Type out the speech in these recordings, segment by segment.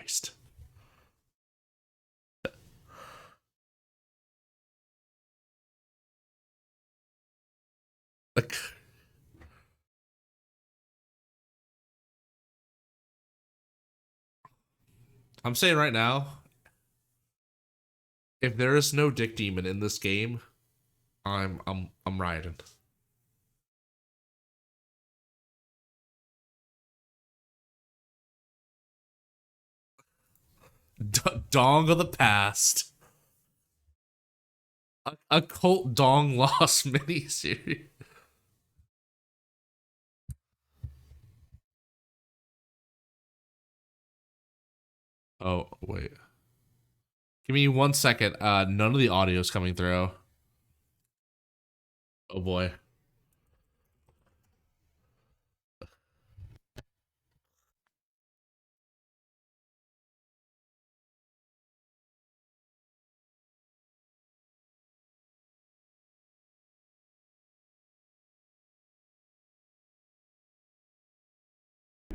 Christ. Like, I'm saying right now, if there is no dick demon in this game, I'm rioting. Dong of the past. A cult dong lost miniseries. Oh, wait. Give me 1 second. None of the audio's coming through. Oh boy.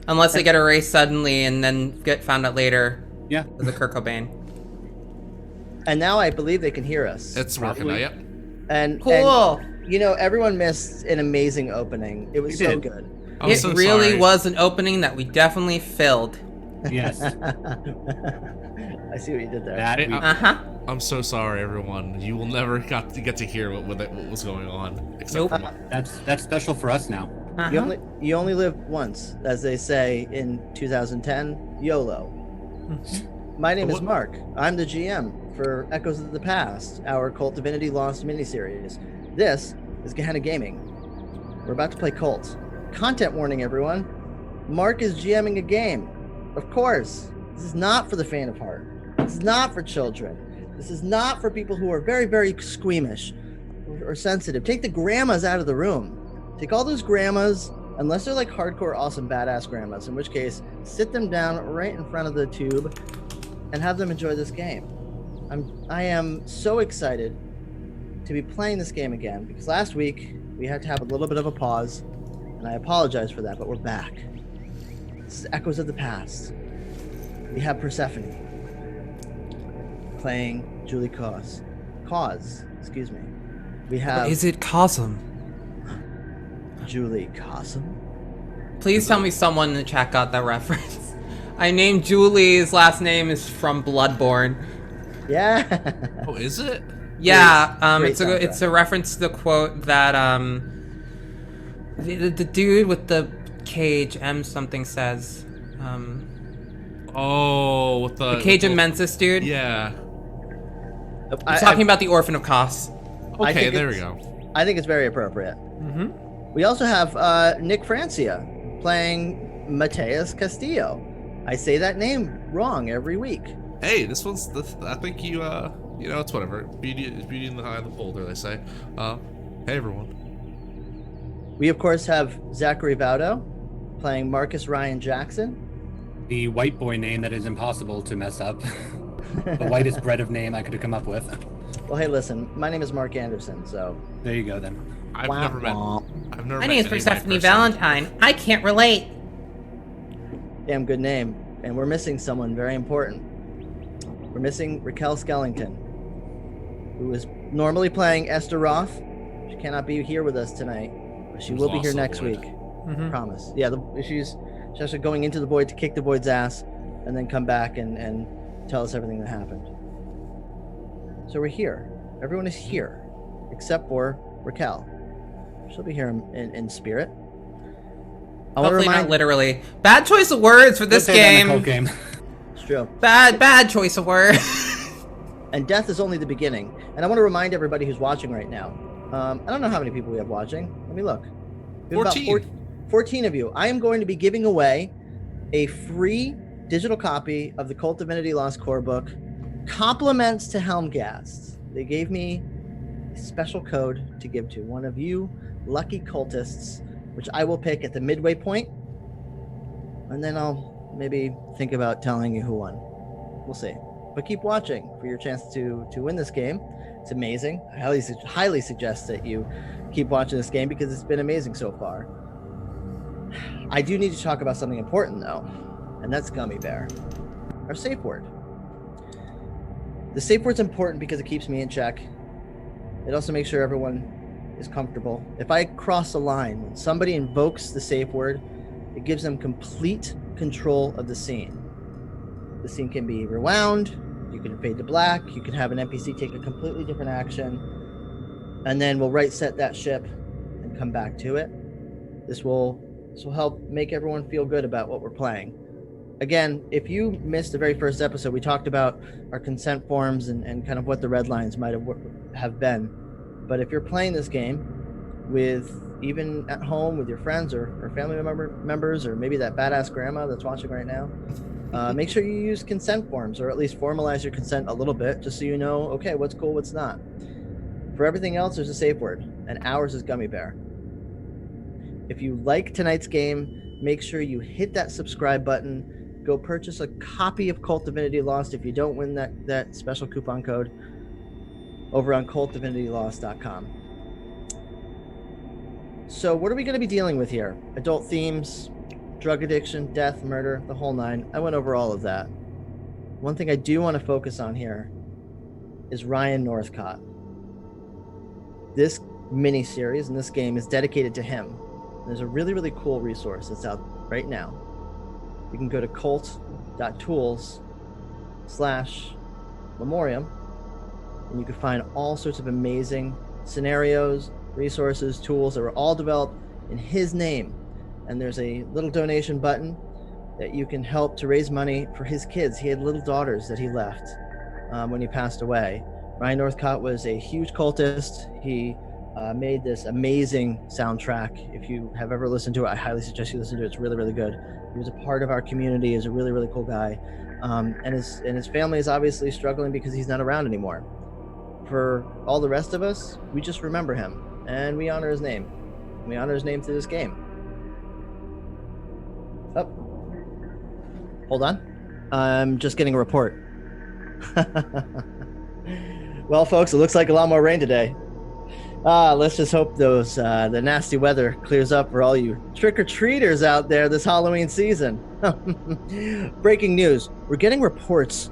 Unless they get erased suddenly and then get found out later. Yeah. As a Kurt Cobain. And now I believe they can hear us. It's working now, yep. And cool. And, you know, everyone missed an amazing opening. It was so good. It really was an opening that we definitely filled. Yes. I see what you did there. I'm so sorry, everyone. You will never get to hear what was going on. Except for that's special for us now. You only live once, as they say in 2010. YOLO. My name is Mark. I'm the GM for Echoes of the Past, our Cult Divinity Lost miniseries. This is Gehenna Gaming. We're about to play Kult. Content warning, everyone. Mark is GMing a game. Of course. This is not for the faint of heart. This is not for children. This is not for people who are very, very squeamish or sensitive. Take the grandmas out of the room. Take all those grandmas, unless they're like hardcore, awesome, badass grandmas, in which case, sit them down right in front of the tube and have them enjoy this game. I am so excited to be playing this game again, because last week we had to have a little bit of a pause, and I apologize for that, but we're back. This is Echoes of the Past. We have Persephone playing Julie Cause, excuse me. We have... Or is it Cosm? Julie Cosm? Please tell me someone in the chat got that reference. I named Julie's last name is from Bloodborne. Yeah. Oh, is it? Yeah, Great it's a reference to the quote that the dude with the cage M something says. Oh, with the cage of Mensis dude. Yeah. He's talking about the Orphan of Kos. Okay, there we go. I think it's very appropriate. We also have Nick Francia playing Mateus Castillo. I say that name wrong every week. Hey, this one's I think you know, it's whatever. Beauty in the eye of the beholder, they say. Hey everyone. We of course have Zachary Vaudo playing Marcus Ryan Jackson. The white boy name that is impossible to mess up. The whitest bread of name I could have come up with. Well, hey, listen, my name is Mark Anderson, so... There you go, then. I've never met My name is Persephone Valentine. I can't relate. Damn good name. And we're missing someone very important. We're missing Raquel Skellington, who is normally playing Esther Roth. She cannot be here with us tonight, but she will be here next week. Promise. Yeah, she's actually going into the void to kick the void's ass and then come back and tell us everything that happened. So we're here. Everyone is here, except for Raquel. She'll be here in spirit. Hopefully not literally. Bad choice of words for this game. It's true. Bad choice of words. And death is only the beginning. And I want to remind everybody who's watching right now. I don't know how many people we have watching. Let me look. We have 14. About 14 of you. I am going to be giving away a free digital copy of the Cult Divinity Lost Core book, compliments to Helmgast. They gave me a special code to give to one of you lucky cultists, which I will pick at the midway point, and then I'll maybe think about telling you who won. We'll see. But keep watching for your chance to win this game. It's amazing. I highly suggest that you keep watching this game because it's been amazing so far. I do need to talk about something important though, and that's Gummy Bear. our safe word. The safe word's important because it keeps me in check. It also makes sure everyone is comfortable. If I cross a line, when somebody invokes the safe word, it gives them complete control of the scene. The scene can be rewound, you can fade to black, you can have an NPC take a completely different action, and then we'll right set that ship and come back to it. This will help make everyone feel good about what we're playing. Again, if you missed the very first episode, we talked about our consent forms and kind of what the red lines might have been. But if you're playing this game with, even at home with your friends or family members, or maybe that badass grandma that's watching right now, make sure you use consent forms, or at least formalize your consent a little bit, just so you know, okay, what's cool, what's not. For everything else, there's a safe word, and ours is Gummy Bear. If you like tonight's game, make sure you hit that subscribe button. Go purchase a copy of Cult Divinity Lost if you don't win that special coupon code over on cultdivinitylost.com. So what are we going to be dealing with here? Adult themes, drug addiction, death, murder, the whole nine. I went over all of that. One thing I do want to focus on here is Ryan Northcott. This mini-series and this game is dedicated to him. There's a really, really cool resource that's out right now. You can go to cult.tools/memoriam, and you can find all sorts of amazing scenarios, resources, tools that were all developed in his name. And there's a little donation button that you can help to raise money for his kids. He had little daughters that he left when he passed away. Ryan Northcott was a huge cultist. He made this amazing soundtrack. If you have ever listened to it, I highly suggest you listen to it. It's really, really good. He was a part of our community. He's a really, really cool guy. And his family is obviously struggling because he's not around anymore. For all the rest of us, we just remember him and we honor his name. We honor his name through this game. Oh, hold on. I'm just getting a report. Well, folks, it looks like a lot more rain today. Let's just hope the nasty weather clears up for all you trick-or-treaters out there this Halloween season. Breaking news. We're getting reports.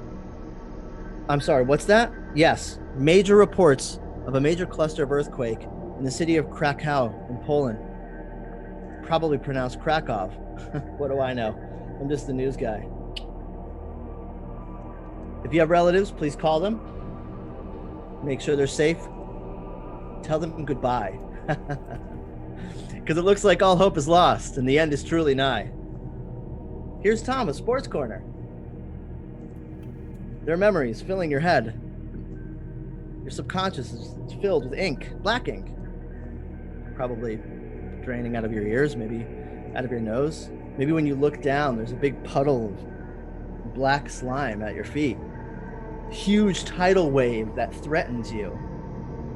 I'm sorry, what's that? Yes, major reports of a major cluster of earthquake in the city of Krakow in Poland. Probably pronounced Krakow. What do I know? I'm just the news guy. If you have relatives, please call them. Make sure they're safe. Tell them goodbye. Because it looks like all hope is lost and the end is truly nigh. Here's Tom with Sports Corner. There are memories filling your head. Your subconscious is filled with ink, black ink. Probably draining out of your ears, maybe out of your nose. Maybe when you look down, there's a big puddle of black slime at your feet. Huge tidal wave that threatens you.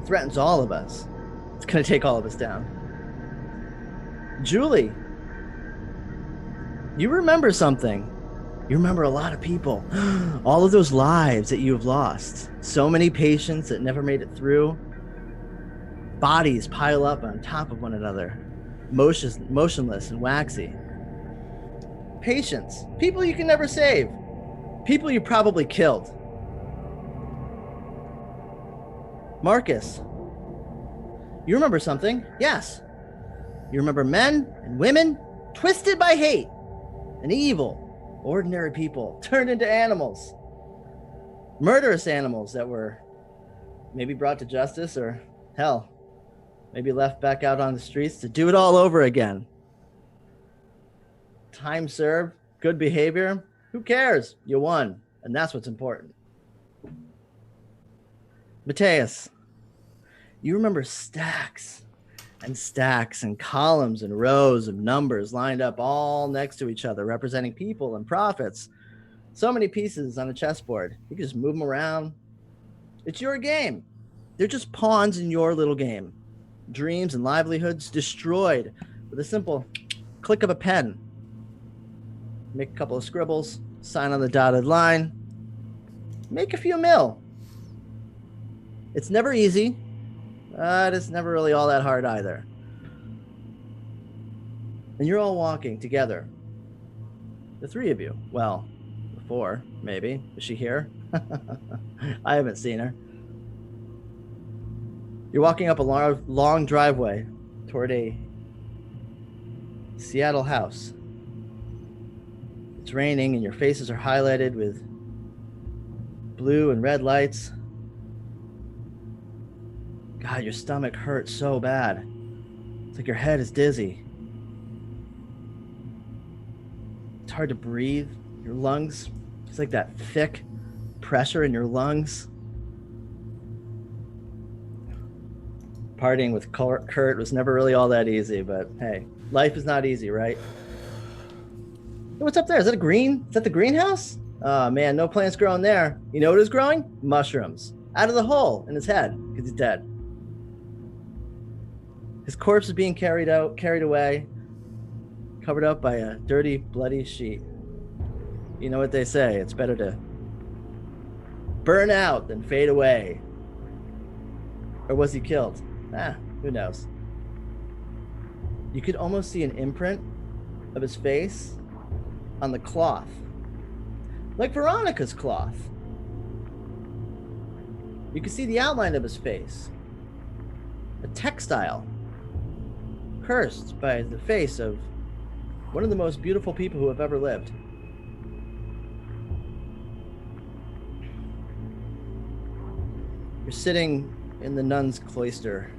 Threatens all of us. It's going to take all of us down. Julie, you remember something. You remember a lot of people. All of those lives that you have lost. So many patients that never made it through. Bodies pile up on top of one another. Motionless and waxy. Patients. People you can never save. People you probably killed. Marcus, you remember something? Yes. You remember men and women twisted by hate and evil, ordinary people turned into animals, murderous animals that were maybe brought to justice or, hell, maybe left back out on the streets to do it all over again. Time served, good behavior, who cares? You won, and that's what's important. Mateus, you remember stacks and columns and rows of numbers lined up all next to each other, representing people and profits. So many pieces on a chessboard. You can just move them around. It's your game. They're just pawns in your little game. Dreams and livelihoods destroyed with a simple click of a pen. Make a couple of scribbles, sign on the dotted line, make a few mil. It's never easy, but it's never really all that hard either. And you're all walking together. The three of you. Well, the four. Maybe. Is she here? I haven't seen her. You're walking up a long driveway toward a Seattle house. It's raining and your faces are highlighted with blue and red lights. God, your stomach hurts so bad. It's like your head is dizzy. It's hard to breathe. Your lungs, it's like that thick pressure in your lungs. Partying with Kurt was never really all that easy, but hey, life is not easy, right? Hey, what's up there? Is that a green? Is that the greenhouse? Oh man, no plants growing there. You know what is growing? Mushrooms. Out of the hole in his head, because he's dead. His corpse is being carried away, covered up by a dirty, bloody sheet. You know what they say, it's better to burn out than fade away. Or was he killed? Who knows? You could almost see an imprint of his face on the cloth. Like Veronica's cloth. You could see the outline of his face. A textile. Cursed by the face of one of the most beautiful people who have ever lived. You're sitting in the nun's cloister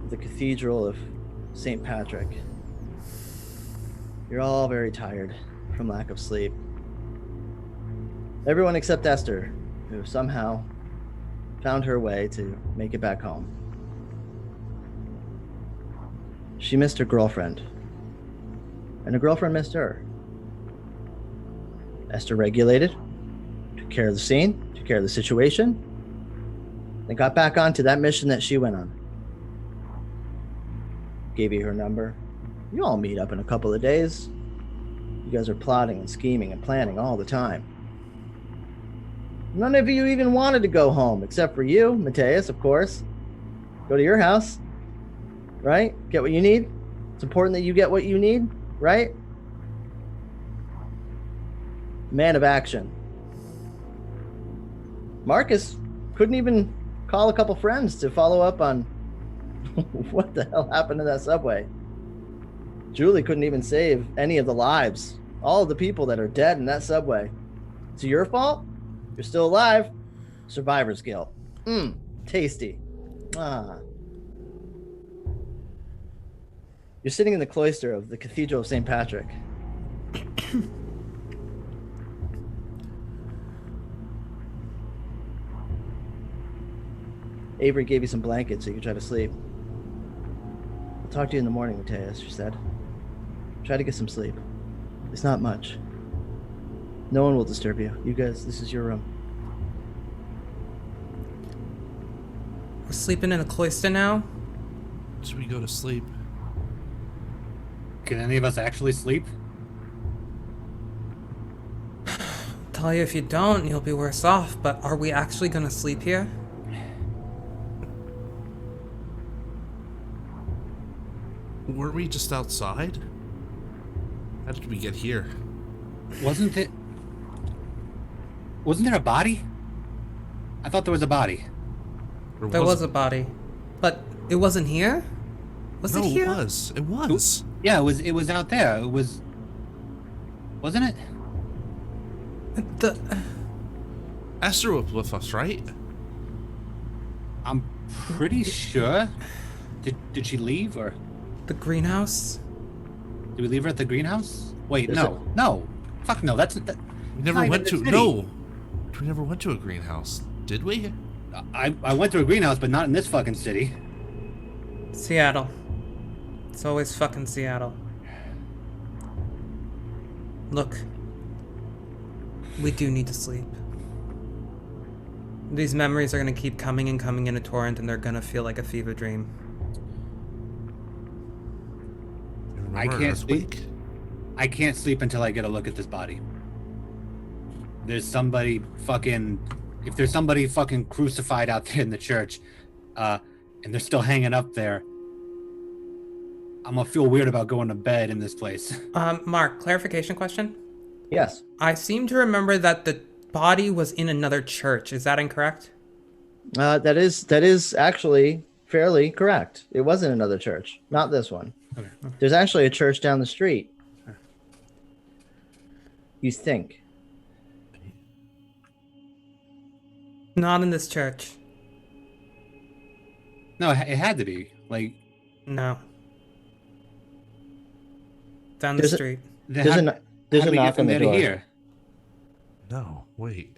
of the Cathedral of St. Patrick. You're all very tired from lack of sleep. Everyone except Esther, who somehow found her way to make it back home. She missed her girlfriend, and her girlfriend missed her. Esther regulated, took care of the scene, took care of the situation, then got back onto that mission that she went on. Gave you her number. You all meet up in a couple of days. You guys are plotting and scheming and planning all the time. None of you even wanted to go home, except for you, Mateus, of course. Go to your house, right? Get what you need. It's important that you get what you need, right? Man of action. Marcus couldn't even call a couple friends to follow up on what the hell happened to that subway. Julie couldn't even save any of the lives. All of the people that are dead in that subway. It's your fault? You're still alive. Survivor's guilt. Tasty. You're sitting in the cloister of the Cathedral of St. Patrick. Avery gave you some blankets so you could try to sleep. I'll talk to you in the morning, Mateus, she said. Try to get some sleep. It's not much. No one will disturb you. You guys, this is your room. We're sleeping in a cloister now? Should we go to sleep? Can any of us actually sleep? Tell you if you don't, you'll be worse off, but are we actually gonna sleep here? Weren't we just outside? How did we get here? Wasn't there a body? I thought there was a body. There was a body. But it wasn't here? Was it here? No, it was. It was. Yeah, it was out there. It was... Wasn't it? Esther was with us, right? I'm pretty sure. Did she leave, or... The greenhouse? Did we leave her at the greenhouse? Wait, Is no. No. Fuck no, that's... We never not went to... even the city. No! We never went to a greenhouse, did we? I went to a greenhouse, but not in this fucking city. Seattle. It's always fucking Seattle. Look. We do need to sleep. These memories are gonna keep coming and coming in a torrent, and they're gonna feel like a fever dream. I can't sleep. I can't sleep until I get a look at this body. There's somebody fucking... If there's somebody fucking crucified out there in the church, and they're still hanging up there, I'm gonna feel weird about going to bed in this place. Mark, clarification question. Yes. I seem to remember that the body was in another church. Is that incorrect? That is actually fairly correct. It was in another church, not this one. Okay. There's actually a church down the street. You think? Not in this church. No, it had to be. Like, No. Down the There's a- street. then There's how- a there's how a do we get knock from on the there to door. here? No, wait.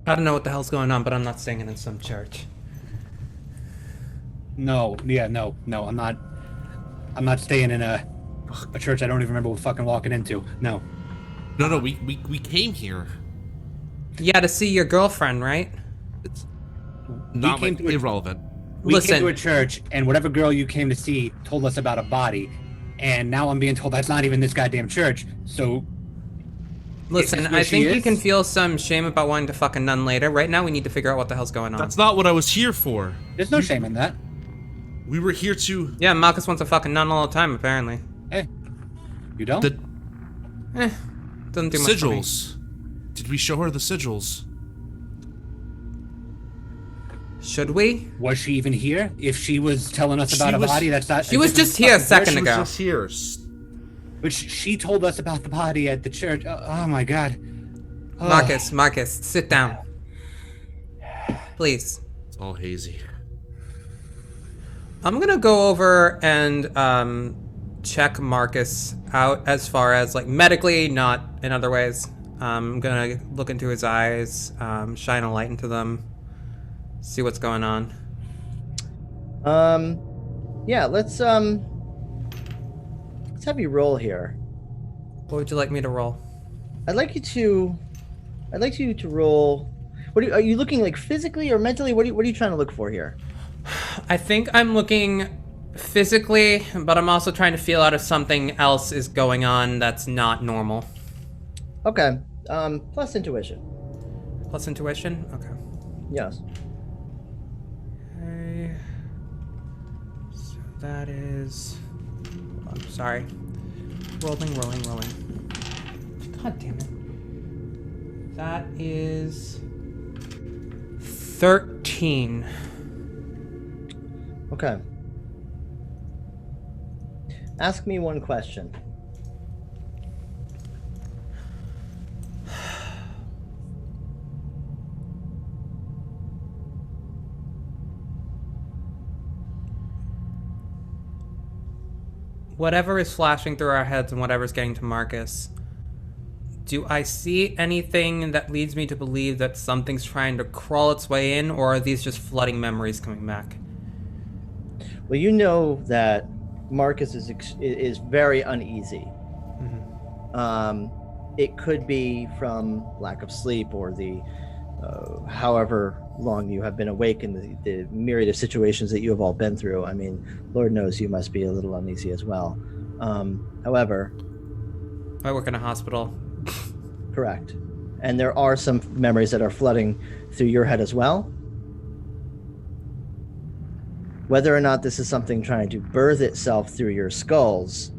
I don't know what the hell's going on, but I'm not staying in some church. No, yeah, no, I'm not. I'm not staying in a church I don't even remember fucking walking into. No. No, we came here. Yeah, to see your girlfriend, right? It's not came like, to a- irrelevant. We Listen. came to a church, and whatever girl you came to see told us about a body, and now I'm being told that's not even this goddamn church. So, Listen, this where I she think you is? can feel some shame about wanting to fuck a nun later. Right now, we need to figure out what the hell's going on. That's not what I was here for. there's no shame in that. We were here to Yeah, Marcus wants to fuck a nun all the time, apparently. Hey, you don't? the Doesn't do much for me. sigils. Did we show her the sigils? Should we? Was she even here? If she was telling us She about a was- body, that's not. She was just here a second She was ago. just here. But she told us about the body at the church. Oh my god. Oh. Marcus, sit down. Please. It's all hazy. I'm gonna go over and check Marcus out as far as like medically, not in other ways. I'm gonna look into his eyes, shine a light into them, see what's going on. Yeah, let's have you roll here. What would you like me to roll? I'd like you to roll. Are you looking like physically or mentally? What are you trying to look for here? I think I'm looking physically, but I'm also trying to feel out if something else is going on that's not normal. Okay. Plus intuition. Plus intuition? Okay. Yes. Okay. So that is... Hold on, sorry. Rolling. God damn it. That is... 13. Okay. Ask me one question. Whatever is flashing through our heads and whatever's getting to Marcus, do I see anything that leads me to believe that something's trying to crawl its way in, or are these just flooding memories coming back? Well, you know that Marcus is very uneasy. It could be from lack of sleep or the however long you have been awake in the myriad of situations that you have all been through. I mean, Lord knows you must be a little uneasy as well. However, I work in a hospital. correct. And there are some memories that are flooding through your head as well. Whether or not this is something trying to birth itself through your skulls,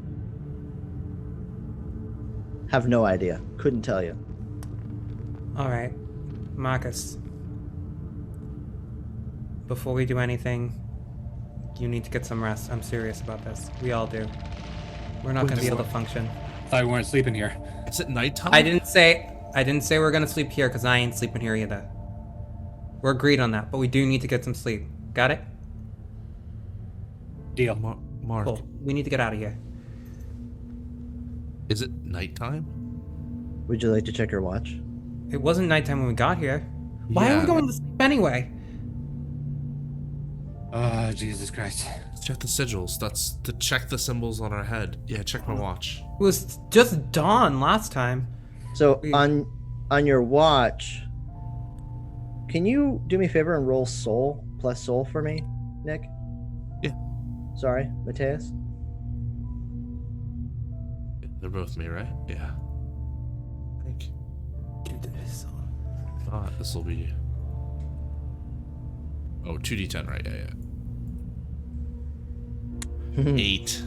have no idea. Couldn't tell you. All right, Marcus. Before we do anything, you need to get some rest. I'm serious about this. We all do. We're not going to be able to function. Thought we weren't sleeping here. Is it nighttime? I didn't say we're going to sleep here because I ain't sleeping here either. We're agreed on that, but we do need to get some sleep. Got it? Deal. Mark, Cool. We need to get out of here. is it nighttime? Would you like to check your watch? It wasn't nighttime when we got here. Why are we Yeah. going to sleep anyway? Oh, Jesus Christ. Let's check the sigils. That's to check the symbols on our head. Yeah, check my watch. It was just dawn last time. So on your watch, can you do me a favor and roll soul plus soul for me, Nick? Yeah. Sorry, Mateus. They're both me, right? Yeah. I think. Thought this will be. Oh, 2d10, right? Yeah. 8.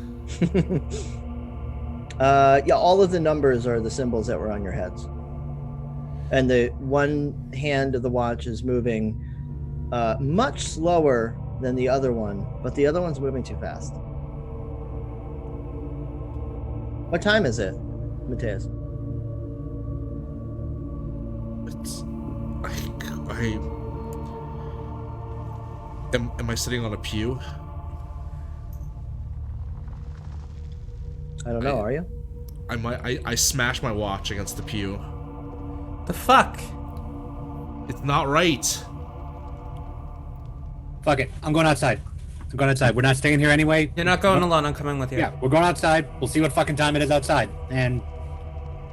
Yeah, all of the numbers are the symbols that were on your heads. And the one hand of the watch is moving much slower than the other one, but the other one's moving too fast. What time is it, Mateus? It's... Am I sitting on a pew? I don't know, are you? I smashed my watch against the pew. The fuck? It's not right. Fuck it. I'm going outside. We're not staying here anyway. You're not going alone. I'm coming with you. Yeah, we're going outside. We'll see what fucking time it is outside. And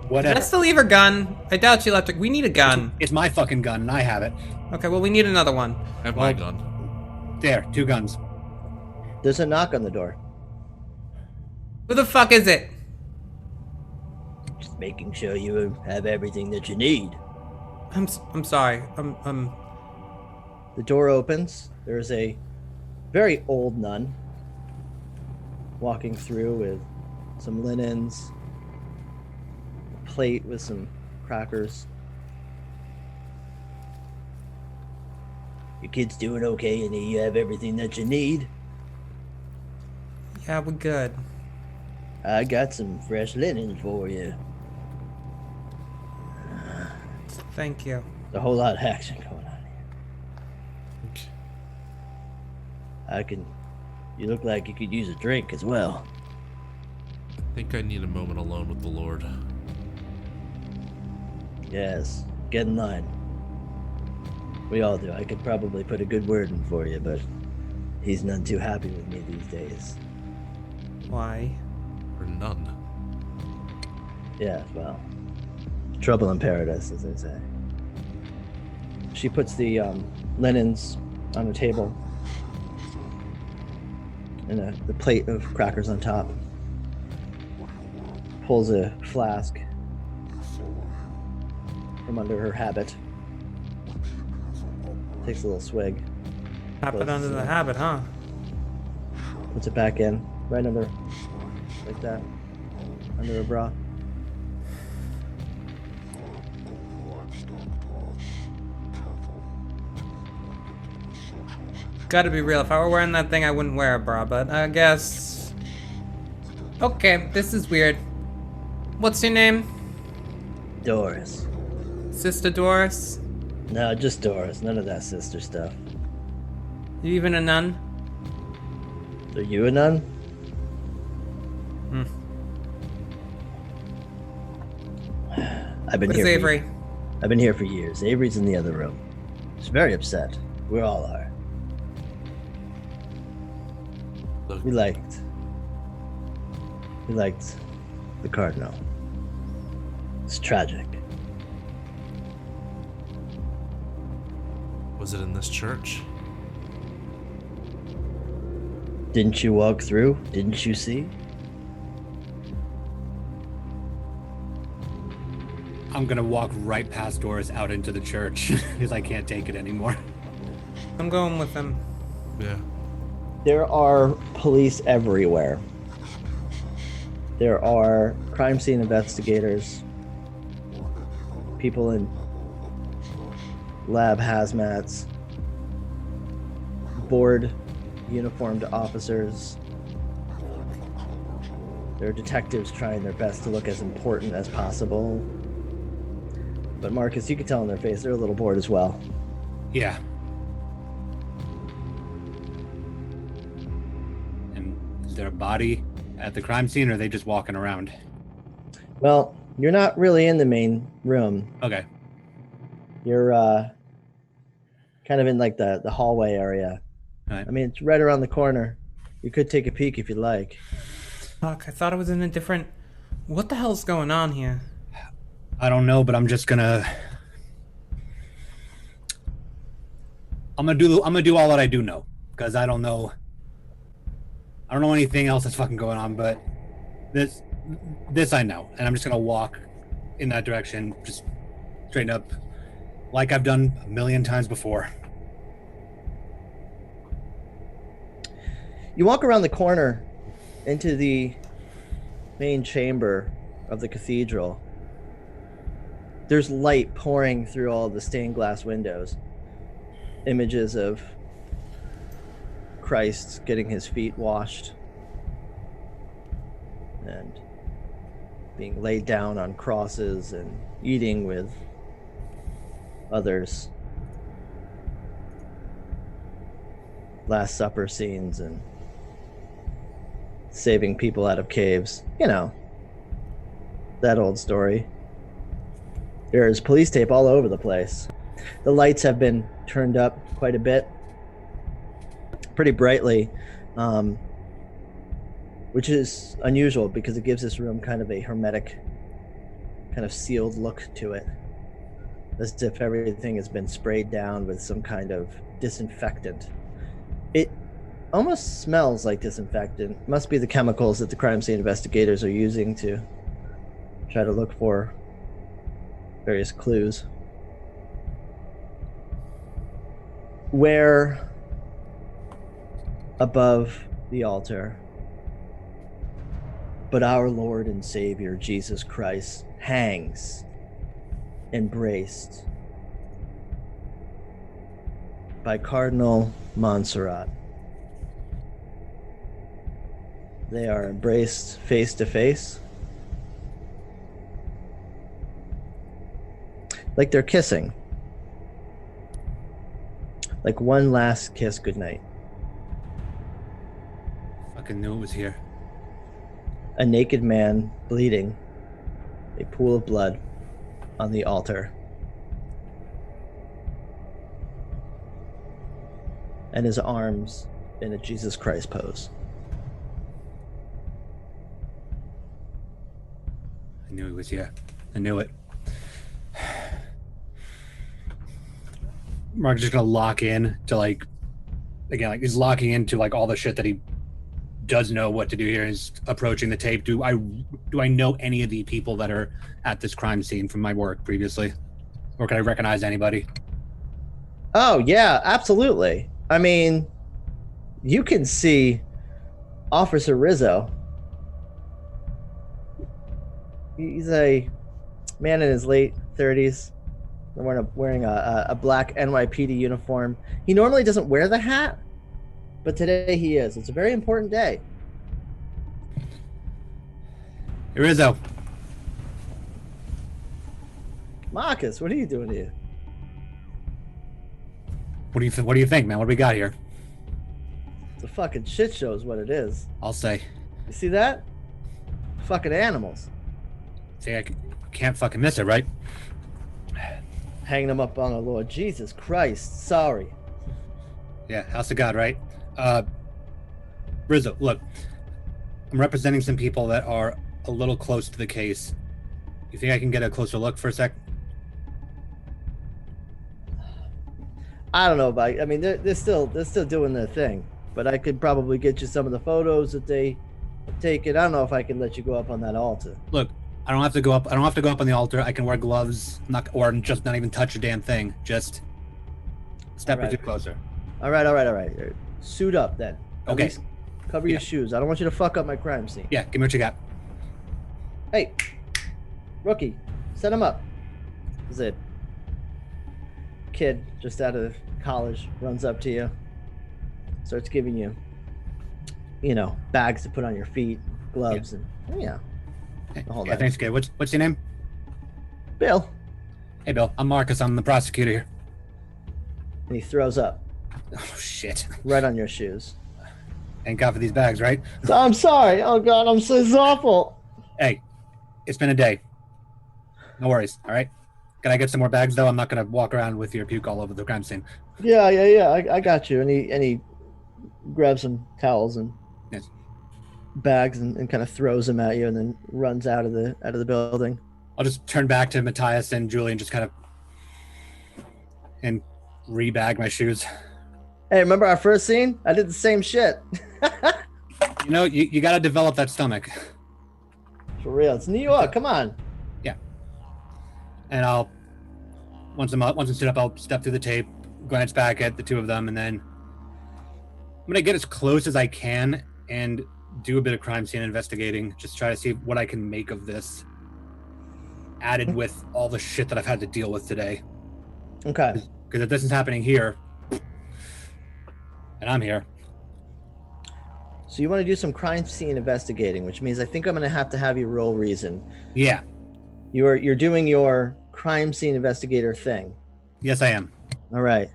whatever. Did I still leave her gun? I doubt she left it. We need a gun. It's my fucking gun, and I have it. Okay, well, we need another one. I have my gun. There, 2 guns. There's a knock on the door. Who the fuck is it? Just making sure you have everything that you need. I'm sorry. The door opens. There's a very old nun walking through with some linens, a plate with some crackers. Your kid's doing okay, and you have everything that you need. Yeah, we're good. I got some fresh linen for you. Thank you. There's a whole lot of action going on here. You look like you could use a drink as well. I think I need a moment alone with the Lord. Yes, get in line. We all do. I could probably put a good word in for you, but he's none too happy with me these days. Why? Or none. Yeah, well, trouble in paradise, as they say. She puts the linens on a table and the plate of crackers on top. Pulls a flask from under her habit. Takes a little swig. Tap it under the habit, huh? Puts it back in, right under, like that, under her bra. Gotta be real. If I were wearing that thing, I wouldn't wear a bra, but I guess... Okay, this is weird. What's your name? Doris. Sister Doris? No, just Doris. None of that sister stuff. You even a nun? Are you a nun? I've been Where's here. Avery? I've been here for years. Avery's in the other room. She's very upset. We all are. We liked the Cardinal. It's tragic. Was it in this church? Didn't you walk through? Didn't you see? I'm gonna walk right past Doris out into the church because I can't take it anymore. I'm going with him. Yeah. There are police everywhere. There are crime scene investigators, people in lab hazmats, board uniformed officers. There are detectives trying their best to look as important as possible. But Marcus, you can tell in their face, they're a little bored as well. Yeah. And is there a body at the crime scene, or are they just walking around? Well, you're not really in the main room. Okay. You're kind of in like the hallway area. Right. I mean, it's right around the corner. You could take a peek if you'd like. Fuck, I thought I was in a different... What the hell's going on here? I don't know, but I'm just gonna... I'm gonna do all that I do know, because I don't know anything else that's fucking going on, but this I know, and I'm just gonna walk in that direction, just straight up, like I've done a million times before. You walk around the corner into the main chamber of the cathedral, there's light pouring through all the stained glass windows. Images of Christ getting his feet washed and being laid down on crosses and eating with others. Last Supper scenes and saving people out of caves. You know, that old story. There's police tape all over the place. The lights have been turned up quite a bit, pretty brightly, which is unusual because it gives this room kind of a hermetic, kind of sealed look to it, as if everything has been sprayed down with some kind of disinfectant. It almost smells like disinfectant. It must be the chemicals that the crime scene investigators are using to try to look for various clues. Where above the altar, but our Lord and Savior Jesus Christ hangs, embraced by Cardinal Montserrat. They are embraced face to face, like they're kissing, like one last kiss goodnight. Fucking knew it was here. A naked man bleeding, a pool of blood on the altar, and his arms in a Jesus Christ pose. I knew he was here. I knew it. Mark's just gonna lock in to like, again, like he's locking into like all the shit that he does know what to do here. He's approaching the tape. Do I know any of the people that are at this crime scene from my work previously, or can I recognize anybody? Oh yeah, absolutely. I mean, you can see Officer Rizzo. He's a man in his late 30s, wearing a black NYPD uniform. He normally doesn't wear the hat, but today he is. It's a very important day. Hey, Rizzo. Marcus, what are you doing here? What do you think, man? What do we got here? It's a fucking shit show is what it is. I'll say. You see that? Fucking animals. See, I can't fucking miss it, right? Hanging them up on our Lord Jesus Christ. Sorry. Yeah, house of God, right? Rizzo, look, I'm representing some people that are a little close to the case. You think I can get a closer look for a sec? I don't know about. I mean, they're still doing their thing, but I could probably get you some of the photos that they have taken. I don't know if I can let you go up on that altar. Look, I don't have to go up. I don't have to go up on the altar. I can wear gloves, or just not even touch a damn thing. Just step or two closer. All right. Suit up then. At Okay. least cover your shoes. I don't want you to fuck up my crime scene. Yeah, give me what you got. Hey, rookie, set him up. There's a kid just out of college runs up to you, starts giving you, bags to put on your feet, gloves, and hold Yeah, on. thanks, kid. What's your name? Bill. Hey, Bill. I'm Marcus. I'm the prosecutor here. And he throws up Oh shit! right on your shoes. Thank God for these bags, right? So I'm sorry. Oh God, I'm so awful. Hey, it's been a day. No worries. All right. Can I get some more bags though? I'm not gonna walk around with your puke all over the crime scene. Yeah. I got you. And he grabs some towels and Yes. bags and kind of throws them at you, and then runs out of the building. I'll just turn back to Matthias and Julie and just kind of rebag my shoes. Hey, remember our first scene? I did the same shit. You got to develop that stomach. For real, it's New York. Come on. Yeah. And I'll once I'm stood up, I'll step through the tape, glance back at the two of them, and then I'm gonna get as close as I can and do a bit of crime scene investigating, just try to see what I can make of this, added with all the shit that I've had to deal with today. Okay. Because if this is happening here, and I'm here. So you want to do some crime scene investigating, which means I think I'm going to have you roll reason. Yeah. You're doing your crime scene investigator thing. Yes, I am. All right.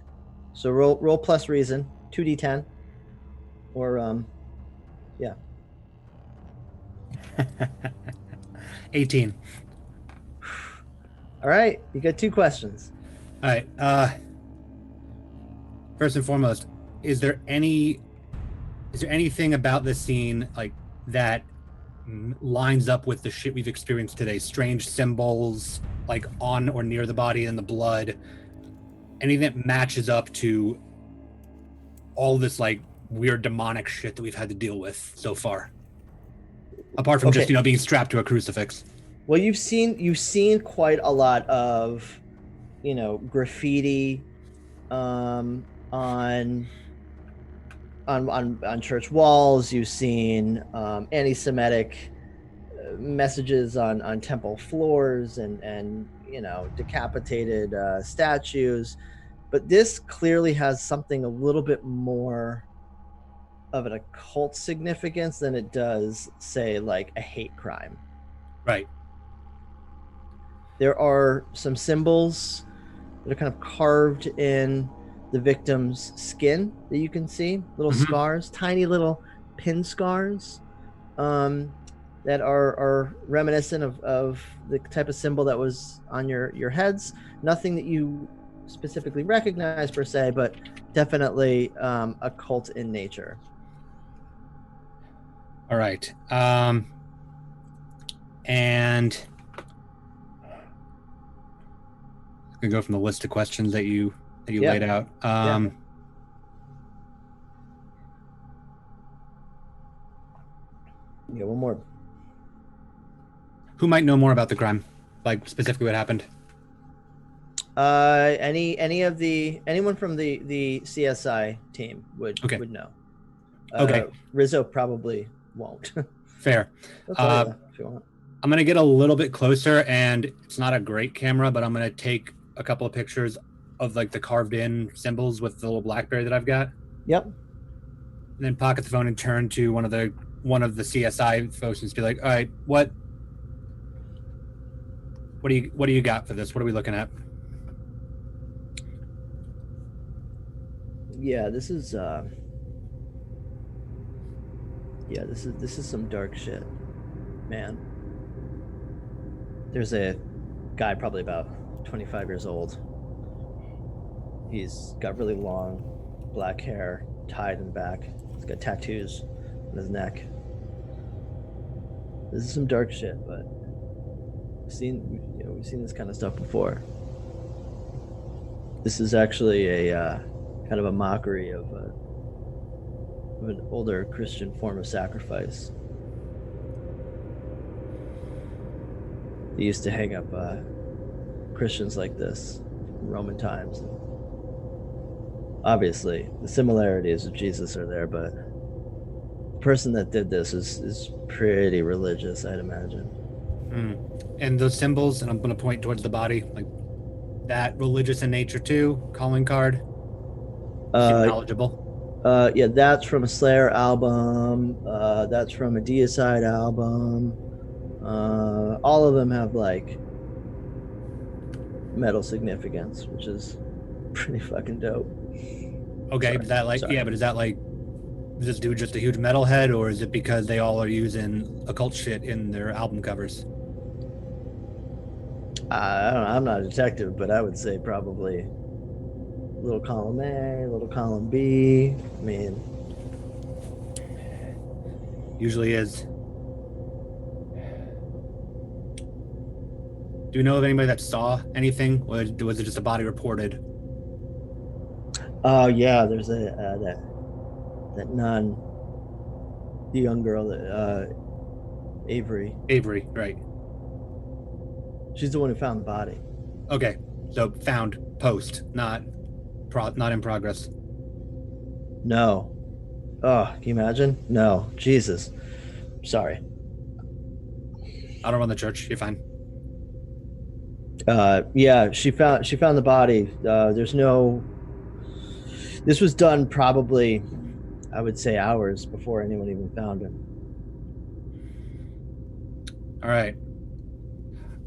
So roll plus reason, 2d10, or yeah. 18. All right. You got 2 questions. All right. First and foremost, is there anything about this scene like that lines up with the shit we've experienced today? Strange symbols like on or near the body and the blood. Anything that matches up to all this like weird demonic shit that we've had to deal with so far, apart from just being strapped to a crucifix. Well, you've seen quite a lot of graffiti on church walls. You've seen anti-Semitic messages on temple floors and decapitated statues, but this clearly has something a little bit more of an occult significance than it does, say, like a hate crime. Right. There are some symbols that are kind of carved in the victim's skin that you can see, little scars, tiny little pin scars that are reminiscent of the type of symbol that was on your heads. Nothing that you specifically recognize per se, but definitely occult in nature. All right. And I'm gonna go from the list of questions that you laid out. Yeah, one more. Who might know more about the crime? Like specifically what happened? Anyone from the CSI team would know. Okay. Rizzo probably won't. Fair. That's all if you want. I'm going to get a little bit closer, and it's not a great camera, but I'm going to take a couple of pictures of like the carved in symbols with the little BlackBerry that I've got. Yep. And then pocket the phone and turn to one of the CSI folks and just be like, all right, what do you got for this? What are we looking at? Yeah, this is some dark shit, man. There's a guy probably about 25 years old. He's got really long black hair tied in the back. He's got tattoos on his neck. This is some dark shit, but we've seen this kind of stuff before. This is actually a kind of a mockery of an older Christian form of sacrifice. They used to hang up Christians like this in Roman times. And obviously, the similarities with Jesus are there, but the person that did this is pretty religious, I'd imagine. And those symbols, and I'm going to point towards the body, like that religious in nature too. Calling card. Knowledgeable. Yeah, that's from a Slayer album. That's from a Deicide album. All of them have like metal significance, which is pretty fucking dope. Okay, Sorry. is that like Sorry. but is that like, is this dude just a huge metalhead, or is it because they all are using occult shit in their album covers? I don't know, I'm not a detective, but I would say probably little column A, little column B. I mean, Usually is. Do you know of anybody that saw anything, or was it just a body reported? oh yeah, there's that nun, the young girl that Avery. Avery, right? She's the one who found the body. Okay, so found post, not in progress. No. Oh, can you imagine? No, Jesus. Sorry. I don't run the church. You're fine. Yeah, she found the body. There's no. This was done probably, I would say, hours before anyone even found him. All right.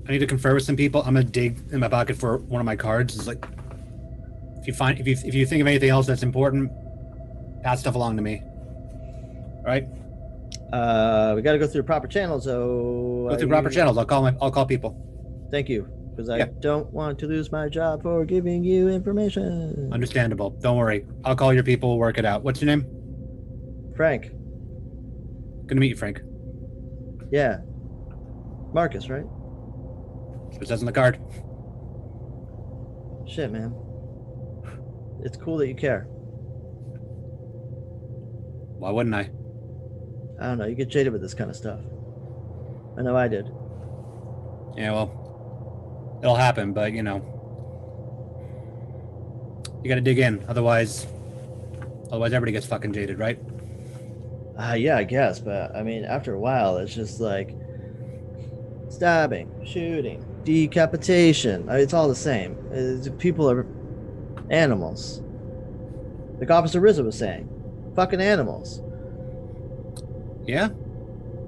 I need to confer with some people. I'm gonna dig in my pocket for one of my cards. It's like, if you think of anything else that's important, pass stuff along to me. All right. We got to go through the proper channels. So Go through proper channels. I'll call people. Thank you, because I Yeah. don't want to lose my job for giving you information. Understandable. Don't worry. I'll call your people. We'll work it out. What's your name? Frank. Good to meet you, Frank. Yeah. Marcus, right? So it says on the card. Shit, man. It's cool that you care. Why wouldn't I? I don't know. You get jaded with this kind of stuff. I know I did. Yeah, well, it'll happen, but you gotta dig in. Otherwise everybody gets fucking jaded, right? Yeah, I guess. But I mean, after a while, it's just like stabbing, shooting, decapitation. It's all the same. People are animals. Like Officer Rizzo was saying, fucking animals. Yeah,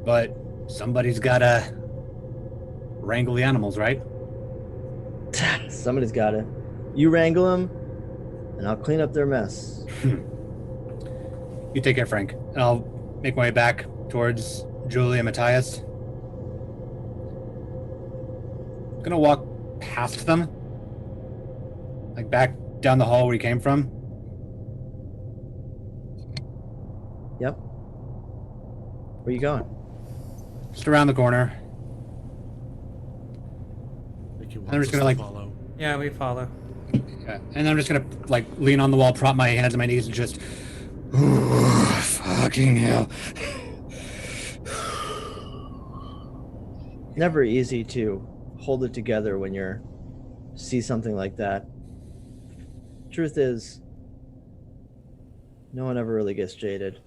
but somebody's gotta wrangle the animals, right? Somebody's got to. You wrangle them, and I'll clean up their mess. You take care, Frank. And I'll make my way back towards Julie and Matthias. Gonna walk past them, like back down the hall where we came from. Yep. Where you going? Just around the corner. I'm just gonna like follow. Yeah, we follow. and I'm just gonna like lean on the wall, prop my hands on my knees, and just fucking hell. Never easy to hold it together when you see something like that. Truth is, no one ever really gets jaded.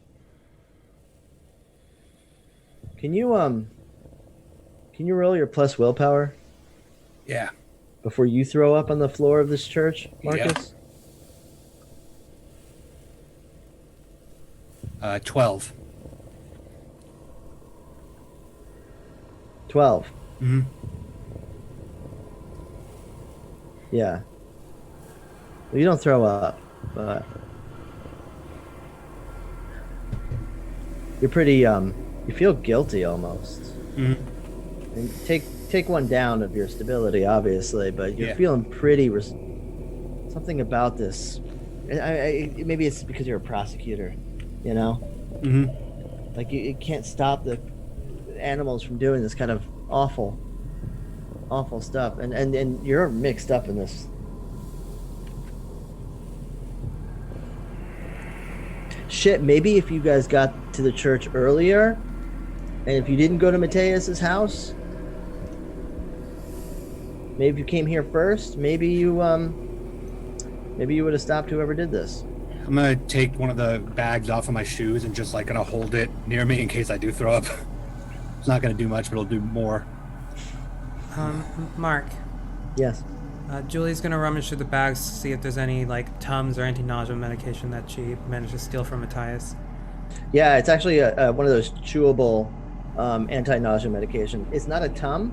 Can you roll your plus willpower Yeah. before you throw up on the floor of this church, Marcus? 12. 12. Mm-hmm. Yeah. Well, you don't throw up, but you're pretty you feel guilty almost. Mm-hmm. And take one down of your stability, obviously, but you're Yeah. feeling pretty something about this. Maybe it's because you're a prosecutor, you know? Mm-hmm. Like you can't stop the animals from doing this kind of awful stuff, and you're mixed up in this. Shit, maybe if you guys got to the church earlier, and if you didn't go to Mateus's house, maybe if you came here first, maybe you would have stopped whoever did this. I'm gonna take one of the bags off of my shoes and just like gonna hold it near me in case I do throw up. It's not gonna do much, but it'll do more. Mark, Yes. Julie's gonna rummage through the bags to see if there's any like Tums or anti-nausea medication that she managed to steal from Matthias. Yeah, it's actually one of those chewable anti-nausea medication. It's not a Tum.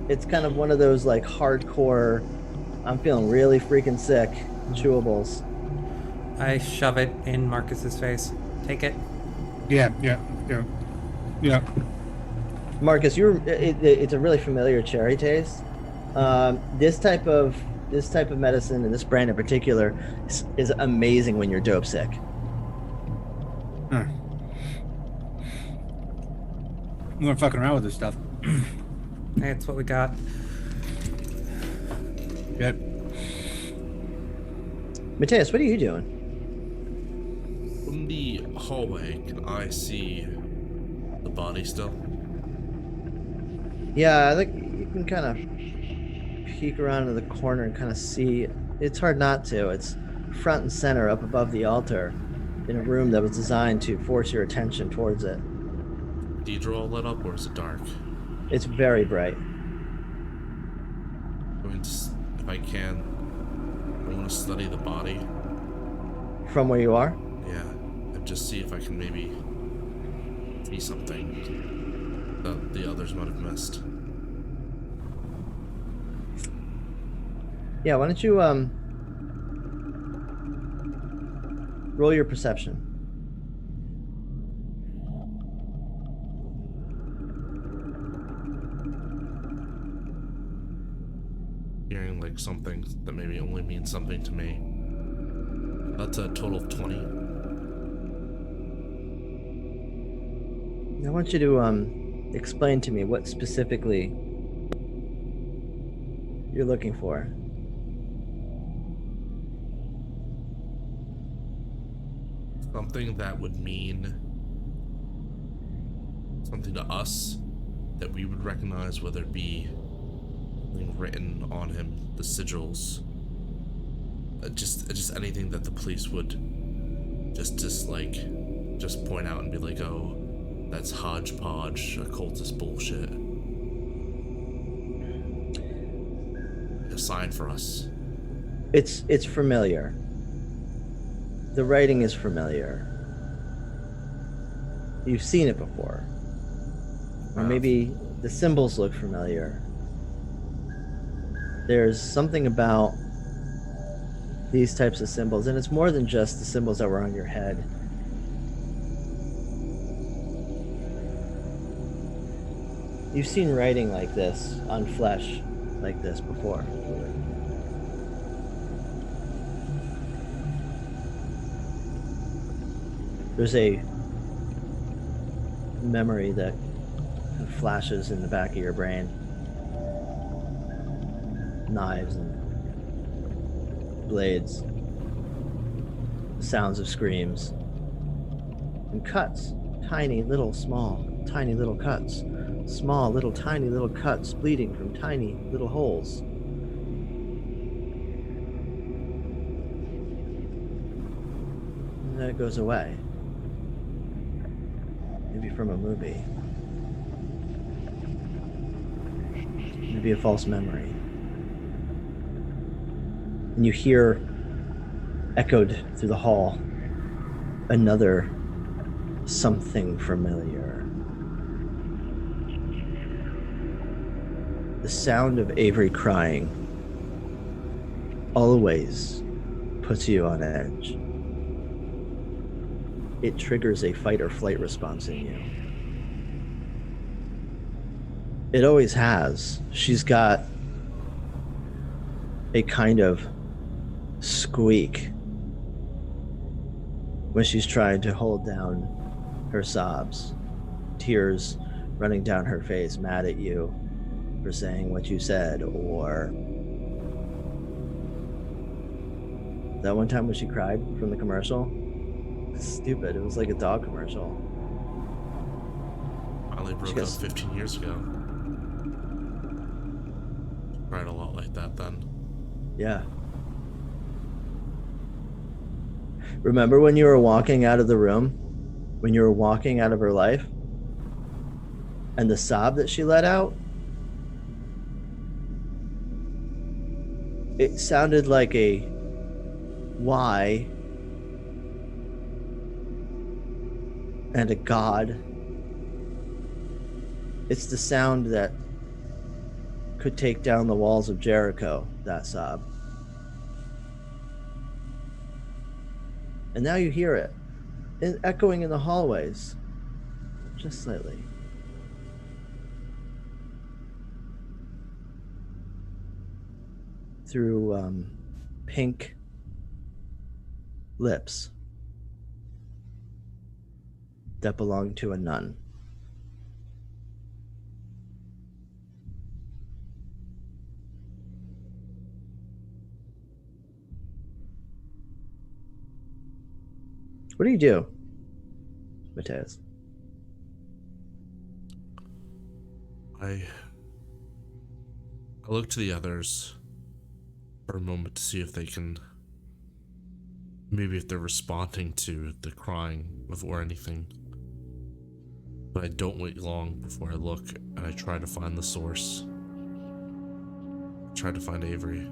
It's kind of one of those like hardcore, I'm feeling really freaking sick chewables. I shove it in Marcus's face. Take it. Yeah. Marcus, it's a really familiar cherry taste. This type of medicine and this brand in particular is amazing when you're dope sick. I'm gonna fucking around with this stuff. Hey, it's what we got. Yep. Mateus, what are you doing? From the hallway, can I see the body still? Yeah, I think you can kind of peek around into the corner and kind of see. It's hard not to. It's front and center up above the altar. in a room that was designed to force your attention towards it. Cathedral all lit up, or is it dark? It's very bright. If I can, I want to study the body. From where you are? Yeah, and just see if I can maybe see something that the others might have missed. Yeah, why don't you roll your perception. Hearing like something that maybe only means something to me. That's a total of 20. I want you to explain to me what specifically you're looking for. Something that would mean something to us that we would recognize, whether it be something written on him, the sigils, just anything that the police would just point out and be like, oh, that's hodgepodge occultist bullshit. A sign for us. It's familiar. The writing is familiar. You've seen it before. Or maybe the symbols look familiar. There's something about these types of symbols, and it's more than just the symbols that were on your head. You've seen writing like this on flesh like this before. There's a memory that flashes in the back of your brain. Knives and blades, sounds of screams, and cuts. Tiny little tiny little cuts. Small little tiny little cuts bleeding from tiny little holes. And then it goes away. Maybe from a movie. Maybe a false memory. And you hear, echoed through the hall, another something familiar. The sound of Avery crying always puts you on edge. It triggers a fight or flight response in you. It always has. She's got a kind of squeak when she's trying to hold down her sobs, tears running down her face, mad at you for saying what you said, or that one time when she cried from the commercial. Stupid. It was like a dog commercial. Finally broke up 15 years ago. Cried a lot like that then. Yeah. Remember when you were walking out of the room? When you were walking out of her life? And the sob that she let out? It sounded like a why and a god. It's the sound that could take down the walls of Jericho, that sob. And now you hear it, echoing in the hallways, just slightly. Through pink lips that belong to a nun. What do you do, Mateus? I look to the others for a moment to see if they can Maybe if they're responding to the crying or anything. But I don't wait long before I look, and I try to find the source. I try to find Avery.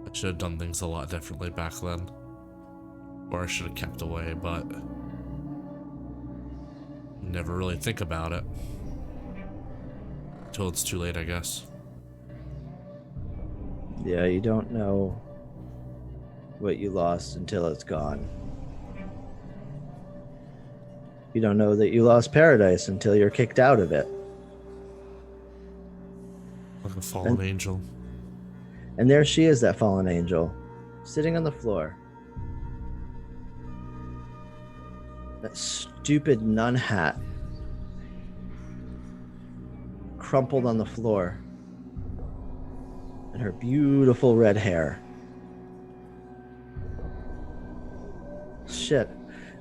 I should have done things a lot differently back then. Or I should have kept away, but never really think about it. Until it's too late, I guess. Yeah, you don't know what you lost until it's gone. You don't know that you lost paradise until you're kicked out of it. Like a fallen angel. And there she is, that fallen angel, sitting on the floor. That stupid nun hat crumpled on the floor. And her beautiful red hair. Shit.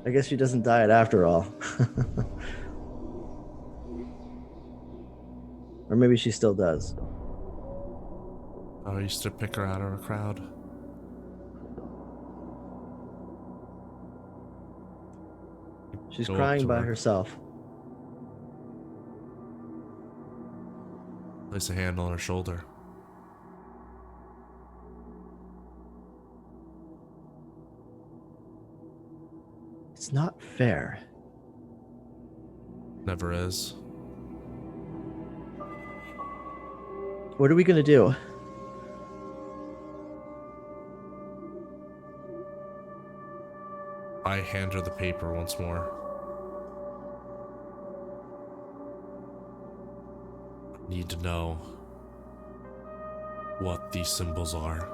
I guess she doesn't die it after all. Or maybe she still does. I used to pick her out of a crowd. She's Go up crying to by her. herself. Place a hand on her shoulder. It's not fair. Never is. What are we gonna do? I hand her the paper once more. I need to know what these symbols are.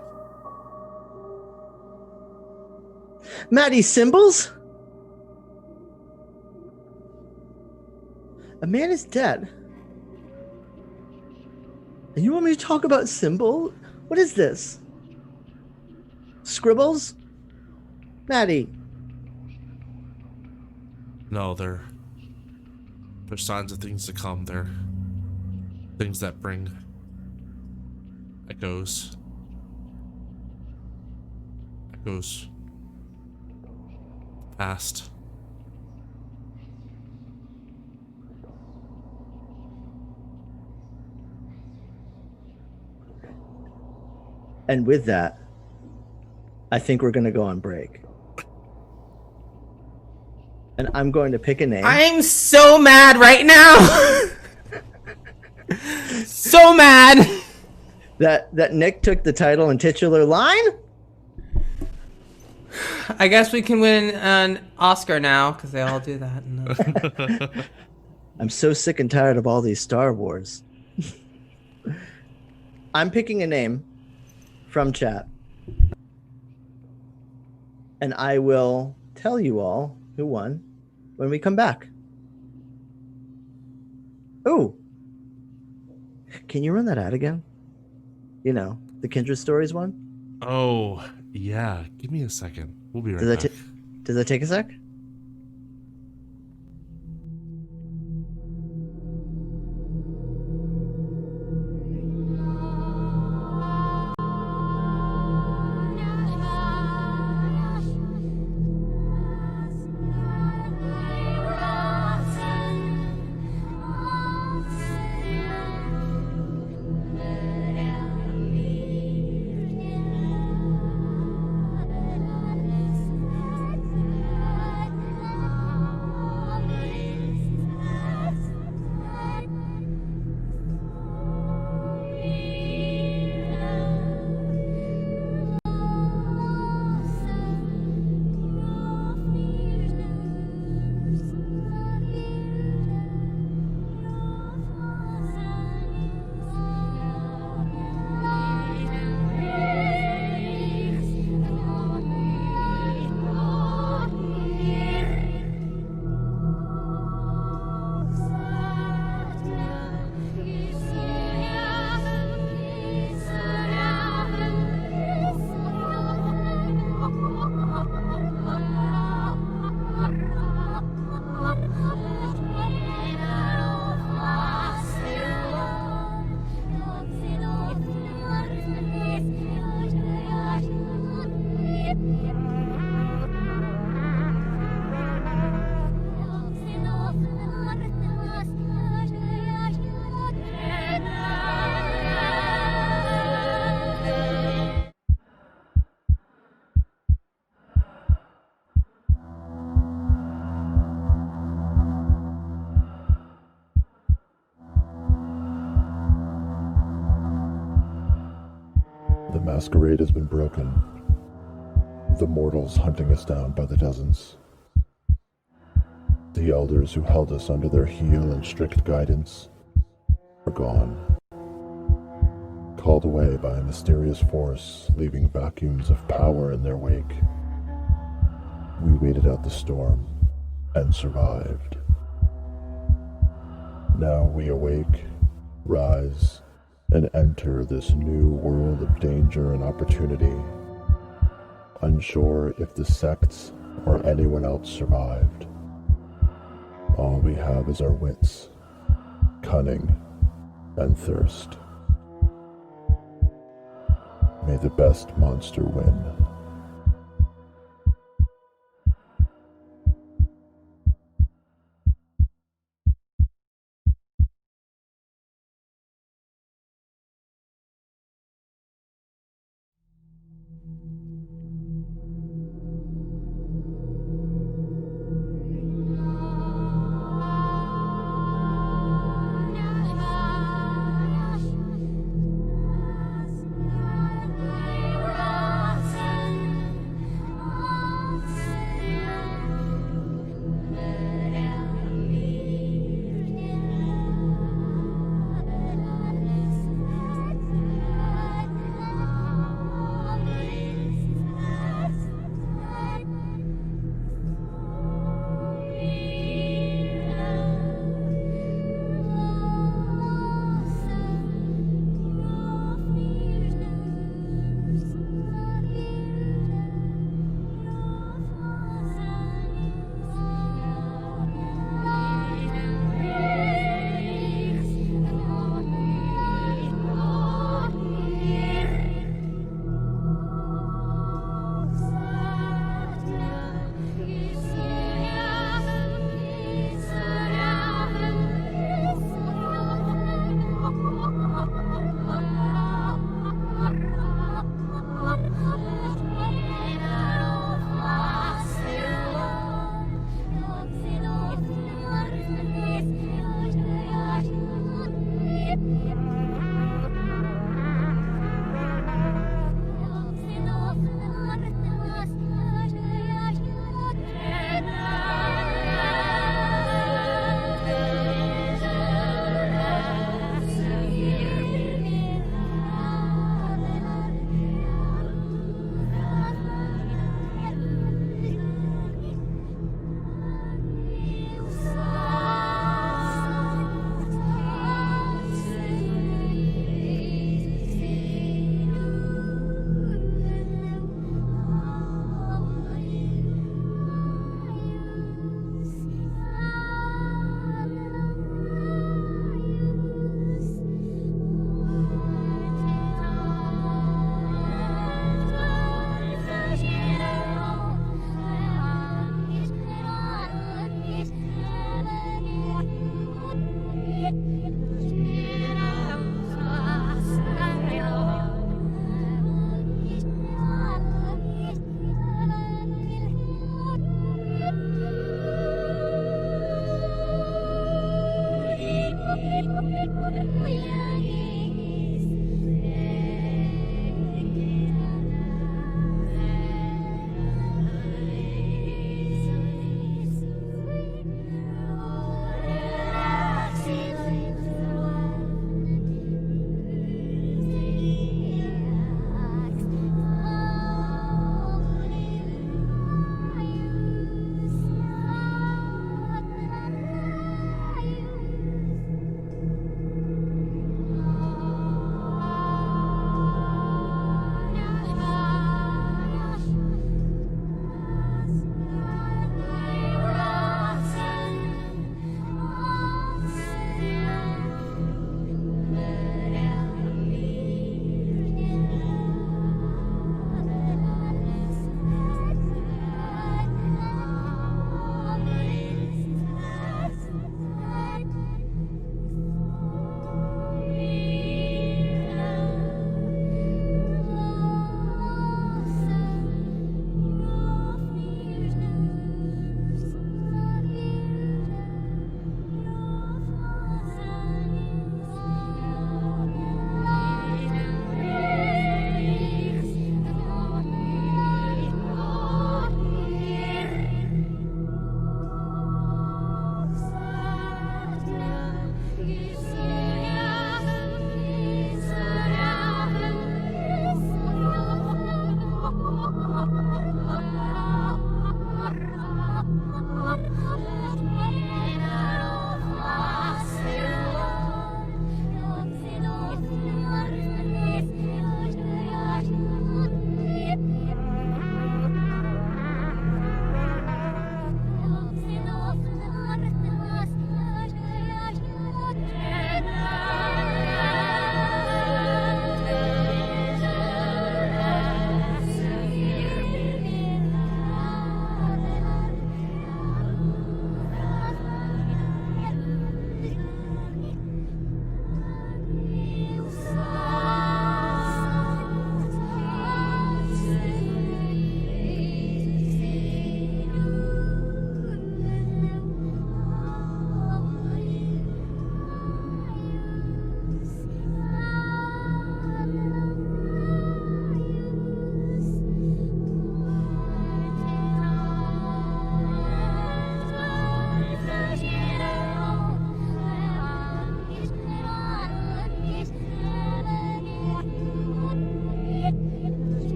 Maddie, symbols? A man is dead. And you want me to talk about symbol? What is this? Scribbles? Maddie. No, they're signs of things to come. They're things that bring echoes. Past. And with that, I think we're going to go on break. And I'm going to pick a name. I'm so mad right now. So mad. That Nick took the title and titular line? I guess we can win an Oscar now because they all do that. I'm so sick and tired of all these Star Wars. I'm picking a name from chat. And I will tell you all who won when we come back. Oh, can you run that ad again? You know, the Kindred Stories one? Oh, yeah. Give me a second. We'll be right back. Does that take a sec? The masquerade has been broken. The mortals hunting us down by the dozens. The elders who held us under their heel and strict guidance are gone. Called away by a mysterious force, leaving vacuums of power in their wake. We waited out the storm and survived. Now we awake, rise, and enter this new world of danger and opportunity, unsure if the sects or anyone else survived. All we have is our wits, cunning, and thirst. May the best monster win.